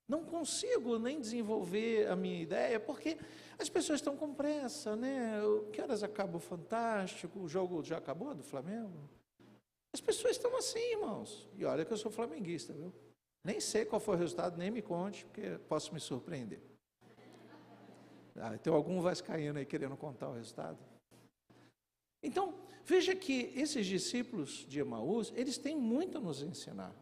não consigo nem desenvolver a minha ideia, porque as pessoas estão com pressa, né? Que horas acaba o Fantástico? O jogo já acabou do Flamengo? As pessoas estão assim, irmãos. E olha que eu sou flamenguista, viu? Nem sei qual foi o resultado, nem me conte, porque posso me surpreender. Tem algum vascaíno aí querendo contar o resultado? Então, veja que esses discípulos de Emaús, eles têm muito a nos ensinar.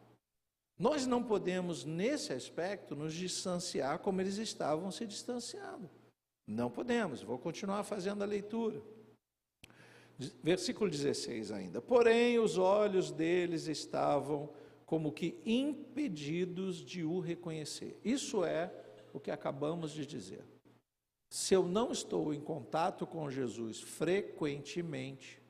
Nós não podemos, nesse aspecto, nos distanciar como eles estavam se distanciando. Não podemos. Vou continuar fazendo a leitura. Versículo 16 ainda. Porém, os olhos deles estavam como que impedidos de o reconhecer. Isso é o que acabamos de dizer. Se eu não estou em contato com Jesus frequentemente,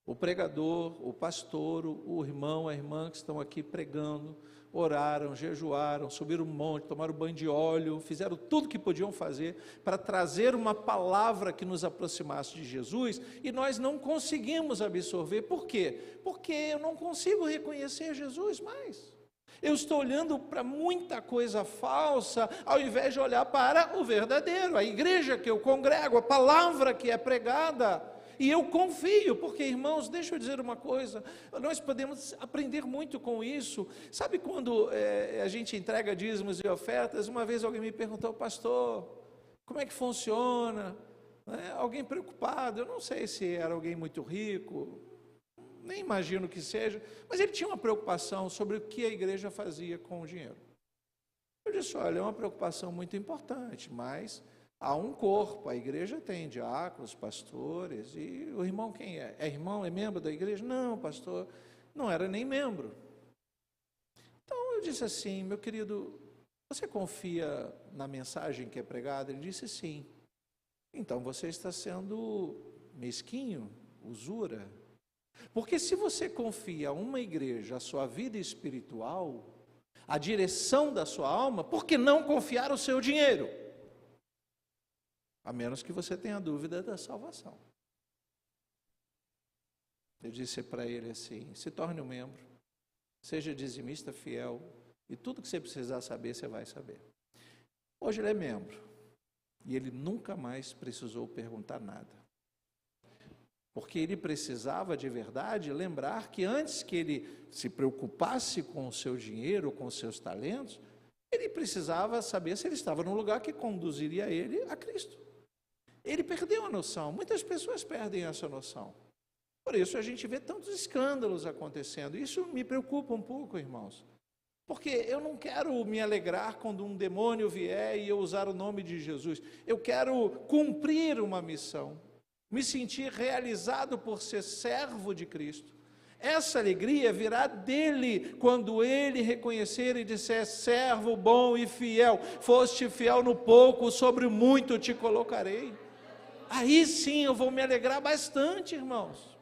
O pregador, o pastor, o irmão, a irmã que estão aqui pregando, oraram, jejuaram, subiram um monte, tomaram banho de óleo, fizeram tudo que podiam fazer para trazer uma palavra que nos aproximasse de Jesus, e nós não conseguimos absorver. Por quê? Porque eu não consigo reconhecer Jesus mais. Eu estou olhando para muita coisa falsa, ao invés de olhar para o verdadeiro, a igreja que eu congrego, a palavra que é pregada. E eu confio, porque, irmãos, deixa eu dizer uma coisa, nós podemos aprender muito com isso. Sabe quando a gente entrega dízimos e ofertas? Uma vez alguém me perguntou: pastor, como é que funciona? Alguém preocupado, eu não sei se era alguém muito rico, nem imagino que seja, mas ele tinha uma preocupação sobre o que a igreja fazia com o dinheiro. Eu disse: olha, é uma preocupação muito importante, mas há um corpo, a igreja tem diáconos, pastores, e o irmão quem é? É irmão, é membro da igreja? Não, pastor, não era nem membro. Então eu disse assim: meu querido, você confia na mensagem que é pregada? Ele disse: sim. Então você está sendo mesquinho, usura. Porque se você confia a uma igreja a sua vida espiritual, a direção da sua alma, por que não confiar o seu dinheiro? A menos que você tenha dúvida da salvação. Eu disse para ele assim: se torne um membro, seja dizimista fiel, e tudo que você precisar saber, você vai saber. Hoje ele é membro, e ele nunca mais precisou perguntar nada. Porque ele precisava de verdade lembrar que antes que ele se preocupasse com o seu dinheiro, com os seus talentos, ele precisava saber se ele estava num lugar que conduziria ele a Cristo. Ele perdeu a noção, muitas pessoas perdem essa noção. Por isso a gente vê tantos escândalos acontecendo. Isso me preocupa um pouco, irmãos. Porque eu não quero me alegrar quando um demônio vier e eu usar o nome de Jesus. Eu quero cumprir uma missão, me sentir realizado por ser servo de Cristo. Essa alegria virá dele quando ele reconhecer e disser: servo bom e fiel, foste fiel no pouco, sobre o muito te colocarei. Aí sim eu vou me alegrar bastante, irmãos.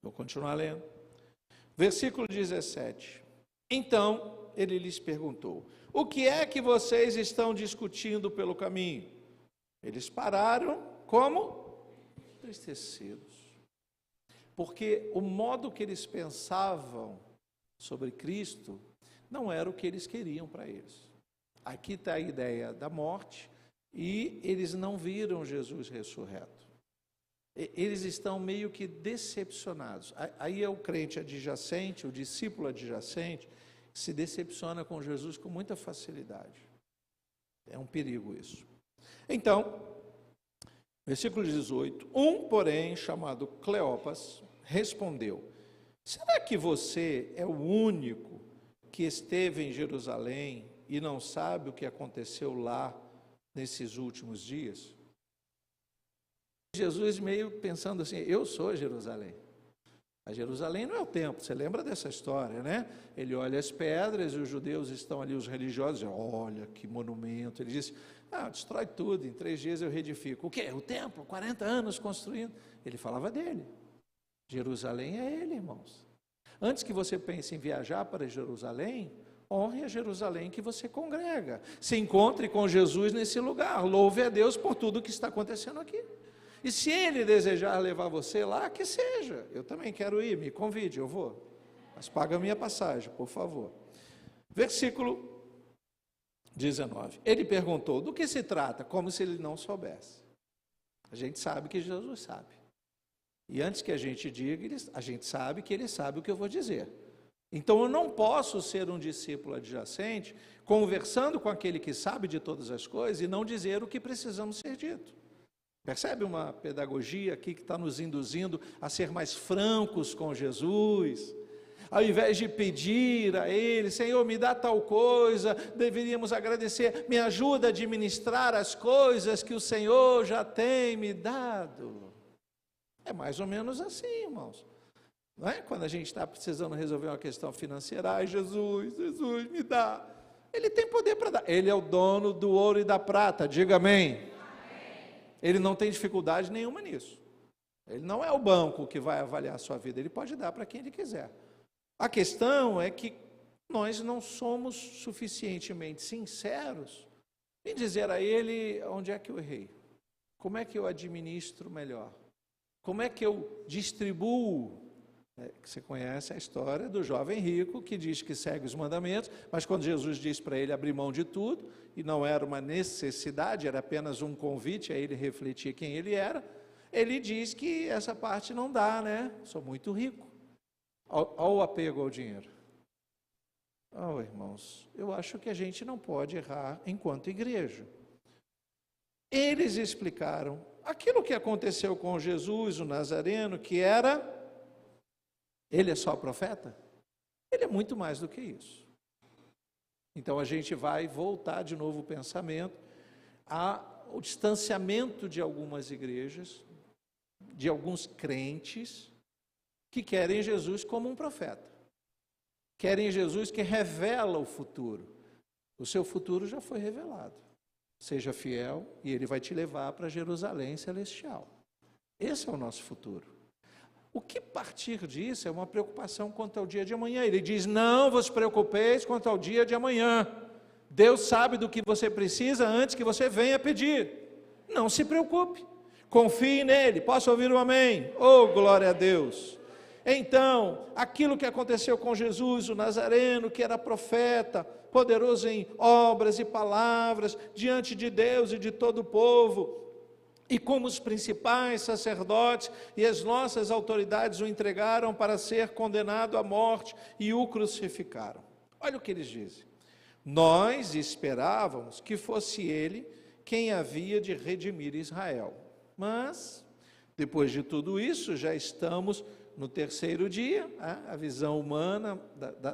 Vou continuar lendo. Versículo 17. Então ele lhes perguntou: o que é que vocês estão discutindo pelo caminho? Eles pararam, como? Entristecidos. Porque o modo que eles pensavam sobre Cristo não era o que eles queriam para eles. Aqui está a ideia da morte, e eles não viram Jesus ressurreto. Eles estão meio que decepcionados. Aí é o crente adjacente, o discípulo adjacente, que se decepciona com Jesus com muita facilidade. É um perigo isso. Então, versículo 18, porém, chamado Cleopas, respondeu: será que você é o único que esteve em Jerusalém e não sabe o que aconteceu lá nesses últimos dias? Jesus meio pensando assim: eu sou Jerusalém. A Jerusalém não é o templo, você lembra dessa história, né? Ele olha as pedras e os judeus estão ali, os religiosos, olha que monumento. Ele diz: destrói tudo, em 3 dias eu reedifico. O quê? O templo, 40 anos construindo. Ele falava dele. Jerusalém é ele, irmãos. Antes que você pense em viajar para Jerusalém, honre a Jerusalém que você congrega. Se encontre com Jesus nesse lugar. Louve a Deus por tudo que está acontecendo aqui. E se ele desejar levar você lá, que seja. Eu também quero ir, me convide, eu vou. Mas paga a minha passagem, por favor. Versículo 19. Ele perguntou: do que se trata? Como se ele não soubesse. A gente sabe que Jesus sabe. E antes que a gente diga, a gente sabe que ele sabe o que eu vou dizer. Então eu não posso ser um discípulo adjacente, conversando com aquele que sabe de todas as coisas e não dizer o que precisamos ser dito. Percebe uma pedagogia aqui que está nos induzindo a ser mais francos com Jesus? Ao invés de pedir a Ele: Senhor, me dá tal coisa, deveríamos agradecer: me ajuda a administrar as coisas que o Senhor já tem me dado. É mais ou menos assim, irmãos. Não é? Quando a gente está precisando resolver uma questão financeira: ai, Jesus, me dá. Ele tem poder para dar. Ele é o dono do ouro e da prata, diga amém. Ele não tem dificuldade nenhuma nisso. Ele não é o banco que vai avaliar a sua vida, ele pode dar para quem ele quiser. A questão é que nós não somos suficientemente sinceros em dizer a ele onde é que eu errei, como é que eu administro melhor, como é que eu distribuo. Você conhece a história do jovem rico que diz que segue os mandamentos, mas quando Jesus diz para ele abrir mão de tudo, e não era uma necessidade, era apenas um convite a ele refletir quem ele era, ele diz que essa parte não dá, né? Sou muito rico. Olha o apego ao dinheiro. Oh, irmãos, eu acho que a gente não pode errar enquanto igreja. Eles explicaram aquilo que aconteceu com Jesus, o Nazareno, que era... Ele é só profeta? Ele é muito mais do que isso. Então a gente vai voltar de novo o pensamento ao distanciamento de algumas igrejas, de alguns crentes que querem Jesus como um profeta. Querem Jesus que revela o futuro. O seu futuro já foi revelado. Seja fiel e ele vai te levar para Jerusalém celestial. Esse é o nosso futuro. O que partir disso é uma preocupação quanto ao dia de amanhã. Ele diz, não vos preocupeis quanto ao dia de amanhã. Deus sabe do que você precisa antes que você venha pedir. Não se preocupe. Confie nele. Posso ouvir um amém? Oh, glória a Deus. Então, aquilo que aconteceu com Jesus, o Nazareno, que era profeta, poderoso em obras e palavras, diante de Deus e de todo o povo, e como os principais sacerdotes e as nossas autoridades o entregaram para ser condenado à morte e o crucificaram. Olha o que eles dizem. Nós esperávamos que fosse ele quem havia de redimir Israel. Mas, depois de tudo isso, já estamos no terceiro dia, a visão humana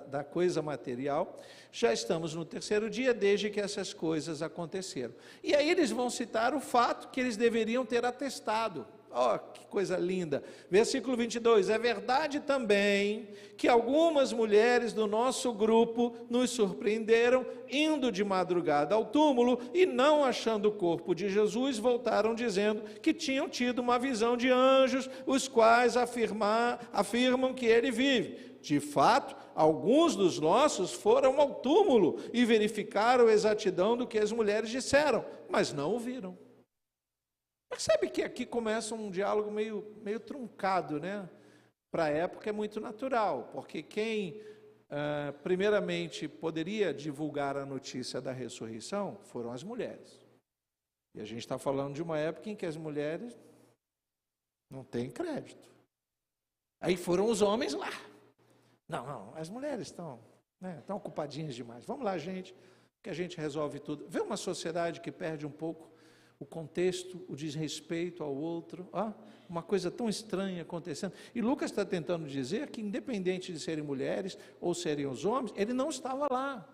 da coisa material, já estamos no terceiro dia desde que essas coisas aconteceram. E aí eles vão citar o fato que eles deveriam ter atestado. Oh, que coisa linda! Versículo 22, é verdade também que algumas mulheres do nosso grupo nos surpreenderam indo de madrugada ao túmulo e não achando o corpo de Jesus, voltaram dizendo que tinham tido uma visão de anjos, os quais afirmam que ele vive. De fato, alguns dos nossos foram ao túmulo e verificaram a exatidão do que as mulheres disseram, mas não o viram. Percebe que aqui começa um diálogo meio truncado, né? Para a época é muito natural, porque quem primeiramente poderia divulgar a notícia da ressurreição foram as mulheres. E a gente está falando de uma época em que as mulheres não têm crédito. Aí foram os homens lá. Não, as mulheres estão ocupadinhas demais. Vamos lá, gente, que a gente resolve tudo. Vê uma sociedade que perde um pouco o contexto, o desrespeito ao outro, uma coisa tão estranha acontecendo. E Lucas está tentando dizer que, independente de serem mulheres ou serem os homens, ele não estava lá.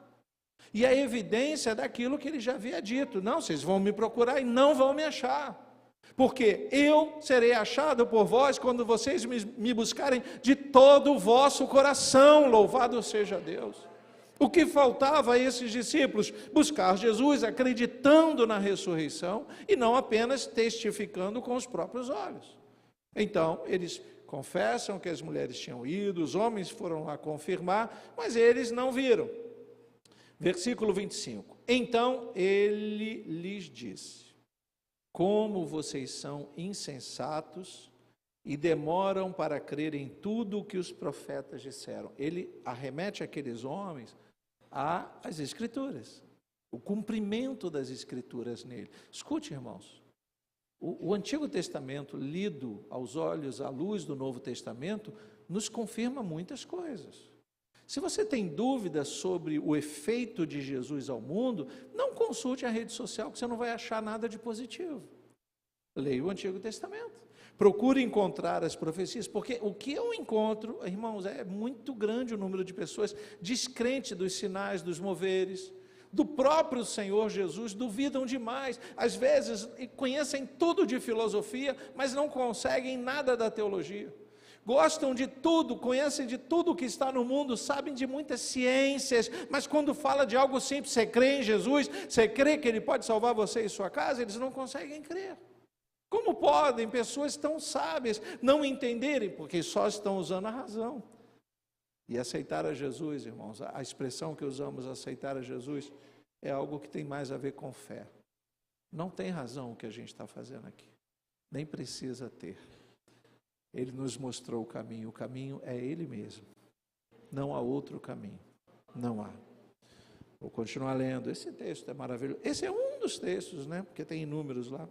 E a evidência daquilo que ele já havia dito, não, vocês vão me procurar e não vão me achar, porque eu serei achado por vós quando vocês me buscarem de todo o vosso coração, louvado seja Deus. O que faltava a esses discípulos? Buscar Jesus, acreditando na ressurreição e não apenas testificando com os próprios olhos. Então, eles confessam que as mulheres tinham ido, os homens foram lá confirmar, mas eles não viram. Versículo 25. Então, ele lhes disse, como vocês são insensatos e demoram para crer em tudo o que os profetas disseram. Ele arremete aqueles homens às Escrituras, o cumprimento das Escrituras nele. Escute, irmãos, o Antigo Testamento, lido aos olhos, à luz do Novo Testamento, nos confirma muitas coisas. Se você tem dúvidas sobre o efeito de Jesus ao mundo, não consulte a rede social, que você não vai achar nada de positivo. Leia o Antigo Testamento. Procure encontrar as profecias, porque o que eu encontro, irmãos, é muito grande o número de pessoas descrentes dos sinais, dos moveres, do próprio Senhor Jesus, duvidam demais, às vezes conhecem tudo de filosofia, mas não conseguem nada da teologia. Gostam de tudo, conhecem de tudo que está no mundo, sabem de muitas ciências, mas quando fala de algo simples, você crê em Jesus, você crê que Ele pode salvar você e sua casa, eles não conseguem crer. Como podem pessoas tão sábias não entenderem? Porque só estão usando a razão. E aceitar a Jesus, irmãos, a expressão que usamos, aceitar a Jesus, é algo que tem mais a ver com fé. Não tem razão o que a gente está fazendo aqui. Nem precisa ter. Ele nos mostrou o caminho é Ele mesmo. Não há outro caminho. Não há. Vou continuar lendo. Esse texto é maravilhoso. Esse é um dos textos, né? Porque tem inúmeros lá.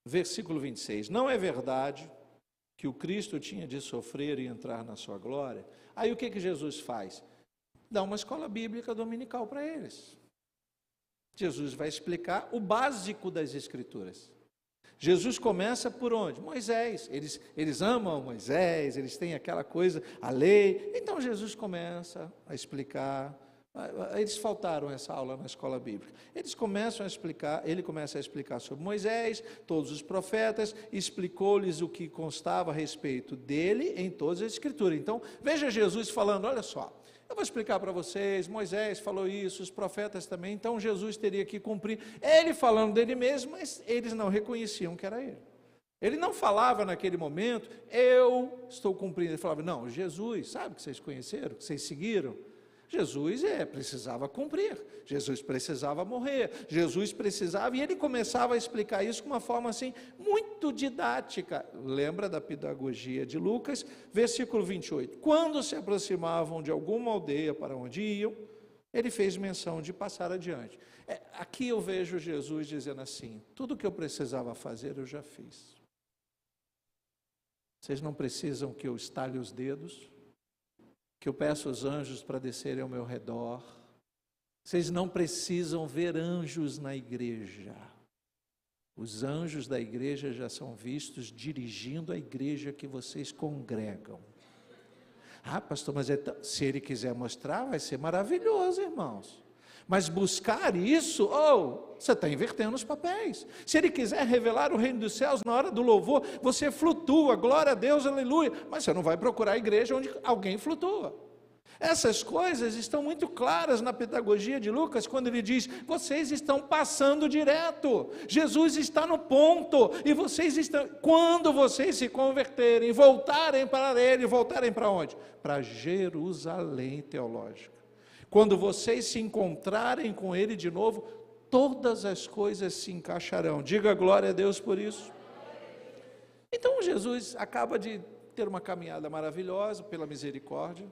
Versículo 26. Não é verdade que o Cristo tinha de sofrer e entrar na sua glória? Aí o que Jesus faz? Dá uma escola bíblica dominical para eles. Jesus vai explicar o básico das Escrituras. Jesus começa por onde? Moisés. Eles amam Moisés, eles têm aquela coisa, a lei. Então Jesus começa a explicar. Eles faltaram essa aula na escola bíblica. Ele começa a explicar sobre Moisés, todos os profetas, explicou-lhes o que constava a respeito dele em todas as Escrituras. Então, veja Jesus falando, olha só, eu vou explicar para vocês, Moisés falou isso, os profetas também, então Jesus teria que cumprir. Ele falando dele mesmo, mas eles não reconheciam que era ele. Ele não falava naquele momento, eu estou cumprindo. Ele falava, não, Jesus, sabe que vocês conheceram, que vocês seguiram? Jesus precisava cumprir, Jesus precisava morrer, Jesus precisava, e ele começava a explicar isso de uma forma assim, muito didática. Lembra da pedagogia de Lucas, versículo 28, quando se aproximavam de alguma aldeia para onde iam, ele fez menção de passar adiante. Aqui eu vejo Jesus dizendo assim, tudo que eu precisava fazer eu já fiz, vocês não precisam que eu estale os dedos, que eu peço aos anjos para descerem ao meu redor. Vocês não precisam ver anjos na igreja. Os anjos da igreja já são vistos dirigindo a igreja que vocês congregam. Ah, pastor, mas se ele quiser mostrar, vai ser maravilhoso, irmãos. Mas buscar isso, você está invertendo os papéis. Se ele quiser revelar o reino dos céus na hora do louvor, você flutua, glória a Deus, aleluia. Mas você não vai procurar a igreja onde alguém flutua. Essas coisas estão muito claras na pedagogia de Lucas, quando ele diz, vocês estão passando direto. Jesus está no ponto, e quando vocês se converterem, voltarem para ele, voltarem para onde? Para Jerusalém teológica. Quando vocês se encontrarem com ele de novo, todas as coisas se encaixarão. Diga glória a Deus por isso. Então Jesus acaba de ter uma caminhada maravilhosa pela misericórdia,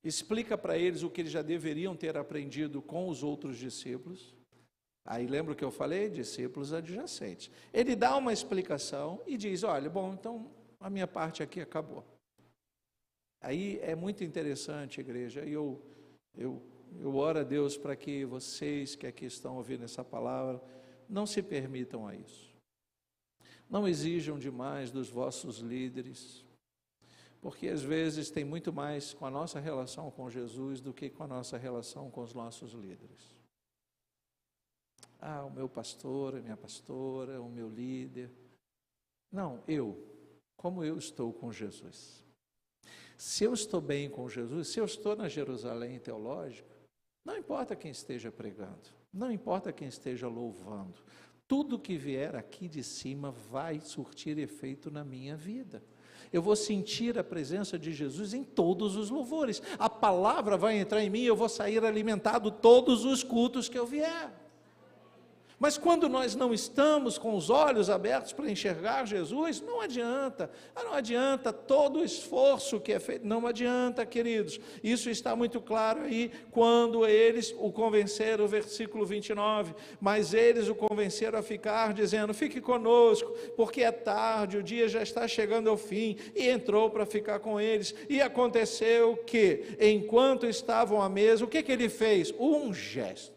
explica para eles o que eles já deveriam ter aprendido com os outros discípulos. Aí lembra o que eu falei? Discípulos adjacentes. Ele dá uma explicação e diz, olha, bom, então a minha parte aqui acabou. Aí é muito interessante, igreja, e eu oro a Deus para que vocês que aqui estão ouvindo essa palavra, não se permitam a isso. Não exijam demais dos vossos líderes, porque às vezes tem muito mais com a nossa relação com Jesus do que com a nossa relação com os nossos líderes. O meu pastor, a minha pastora, o meu líder. Não, como eu estou com Jesus. Se eu estou bem com Jesus, se eu estou na Jerusalém teológica, não importa quem esteja pregando, não importa quem esteja louvando, tudo que vier aqui de cima vai surtir efeito na minha vida. Eu vou sentir a presença de Jesus em todos os louvores, a palavra vai entrar em mim, eu vou sair alimentado todos os cultos que eu vier. Mas quando nós não estamos com os olhos abertos para enxergar Jesus, não adianta, todo o esforço que é feito, não adianta, queridos. Isso está muito claro aí, quando eles o convenceram, versículo 29, mas eles o convenceram a ficar, dizendo, fique conosco, porque é tarde, o dia já está chegando ao fim, e entrou para ficar com eles, e aconteceu que, enquanto estavam à mesa, o que ele fez? Um gesto.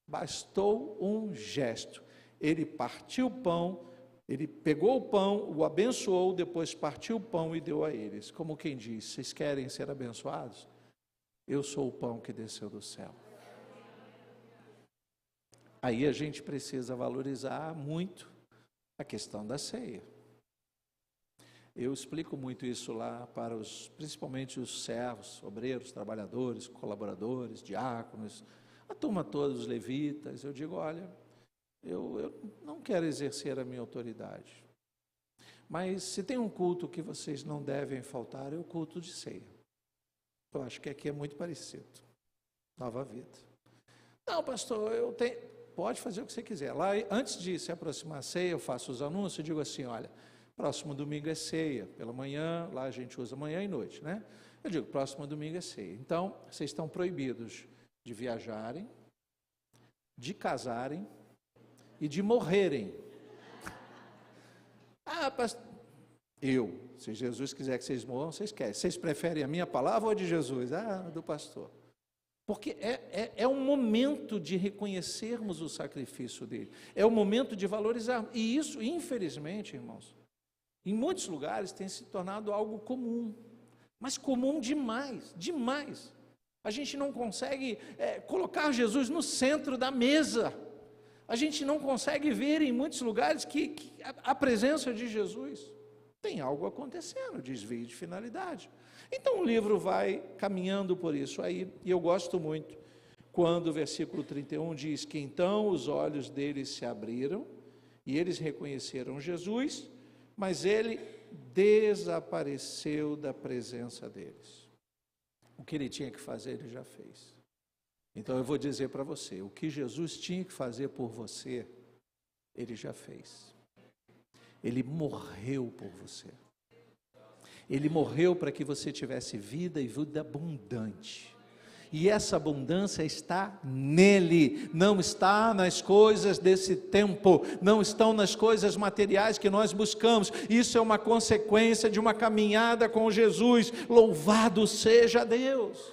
Bastou um gesto, ele partiu o pão, ele pegou o pão, o abençoou, depois partiu o pão e deu a eles, como quem diz, vocês querem ser abençoados? Eu sou o pão que desceu do céu. Aí a gente precisa valorizar muito a questão da ceia. Eu explico muito isso lá para principalmente os servos, obreiros, trabalhadores, colaboradores, diáconos, a turma toda, os levitas. Eu digo, olha, eu não quero exercer a minha autoridade. Mas se tem um culto que vocês não devem faltar, é o culto de ceia. Eu acho que aqui é muito parecido. Nova Vida. Não, pastor, eu tenho... Pode fazer o que você quiser. Lá, antes de se aproximar a ceia, eu faço os anúncios e digo assim, olha, próximo domingo é ceia, pela manhã, lá a gente usa manhã e noite, né? Eu digo, próximo domingo é ceia. Então, vocês estão proibidos de viajarem, de casarem e de morrerem. Ah, pastor, se Jesus quiser que vocês morram, vocês querem. Vocês preferem a minha palavra ou a de Jesus? Ah, do pastor. Porque é um momento de reconhecermos o sacrifício dele. É um momento de valorizar. E isso, infelizmente, irmãos, em muitos lugares tem se tornado algo comum. Mas comum demais, demais. A gente não consegue colocar Jesus no centro da mesa. A gente não consegue ver em muitos lugares que a presença de Jesus tem algo acontecendo, desvio de finalidade. Então o livro vai caminhando por isso aí, e eu gosto muito quando o versículo 31 diz que então os olhos deles se abriram e eles reconheceram Jesus, mas ele desapareceu da presença deles. O que ele tinha que fazer, ele já fez. Então eu vou dizer para você, o que Jesus tinha que fazer por você, ele já fez. Ele morreu por você. Ele morreu para que você tivesse vida e vida abundante. E essa abundância está nele, não está nas coisas desse tempo, não estão nas coisas materiais que nós buscamos. Isso é uma consequência de uma caminhada com Jesus. Louvado seja Deus!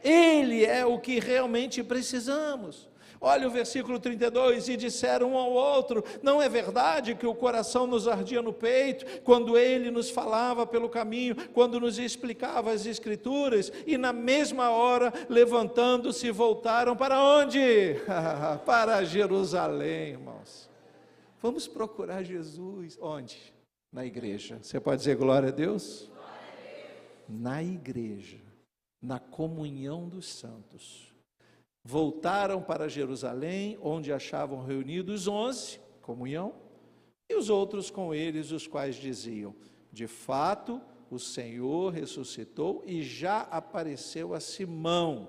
Ele é o que realmente precisamos. Olha o versículo 32, e disseram um ao outro, não é verdade que o coração nos ardia no peito, quando ele nos falava pelo caminho, quando nos explicava as escrituras, e na mesma hora, levantando-se, voltaram para onde? Para Jerusalém, irmãos. Vamos procurar Jesus, onde? Na igreja. Você pode dizer glória a Deus? Glória a Deus. Na igreja, na comunhão dos santos. Voltaram para Jerusalém, onde achavam reunidos 11, comunhão, e os outros com eles, os quais diziam, de fato, o Senhor ressuscitou e já apareceu a Simão.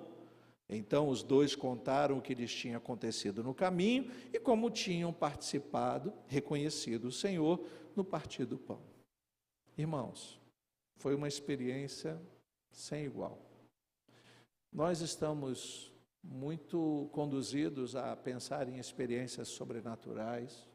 Então os dois contaram o que lhes tinha acontecido no caminho, e como tinham participado, reconhecido o Senhor no partir do pão. Irmãos, foi uma experiência sem igual. Nós estamos muito conduzidos a pensar em experiências sobrenaturais,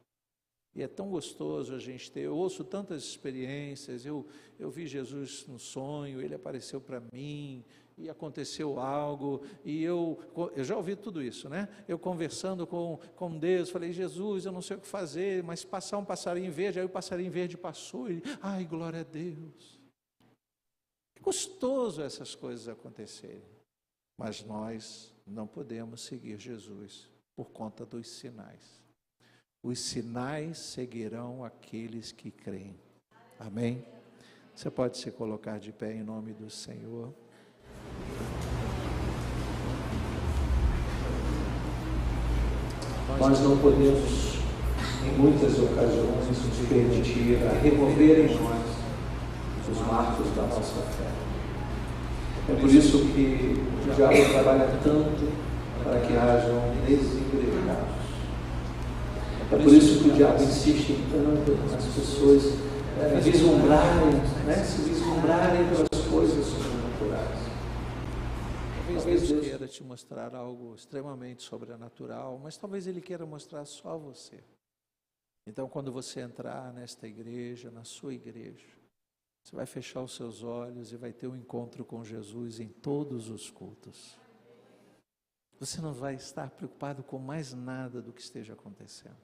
e é tão gostoso a gente ter, eu ouço tantas experiências, eu vi Jesus no sonho, ele apareceu para mim, e aconteceu algo, e eu já ouvi tudo isso, né? Eu conversando com Deus, falei, Jesus, eu não sei o que fazer, mas passar um passarinho verde, aí o passarinho verde passou, e ai, glória a Deus. É gostoso essas coisas acontecerem, mas nós não podemos seguir Jesus por conta dos sinais. Os sinais seguirão aqueles que creem. Amém? Você pode se colocar de pé em nome do Senhor. Nós não podemos, em muitas ocasiões, nos permitir a remover em nós os marcos da nossa fé. É por isso que o diabo trabalha tanto para que hajam desigrejados. É por isso que o diabo insiste tanto nas pessoas se vislumbrarem pelas coisas sobrenaturais. Talvez Deus queira te mostrar algo extremamente sobrenatural, mas talvez Ele queira mostrar só você. Então, quando você entrar nesta igreja, na sua igreja, você vai fechar os seus olhos e vai ter um encontro com Jesus em todos os cultos. Você não vai estar preocupado com mais nada do que esteja acontecendo.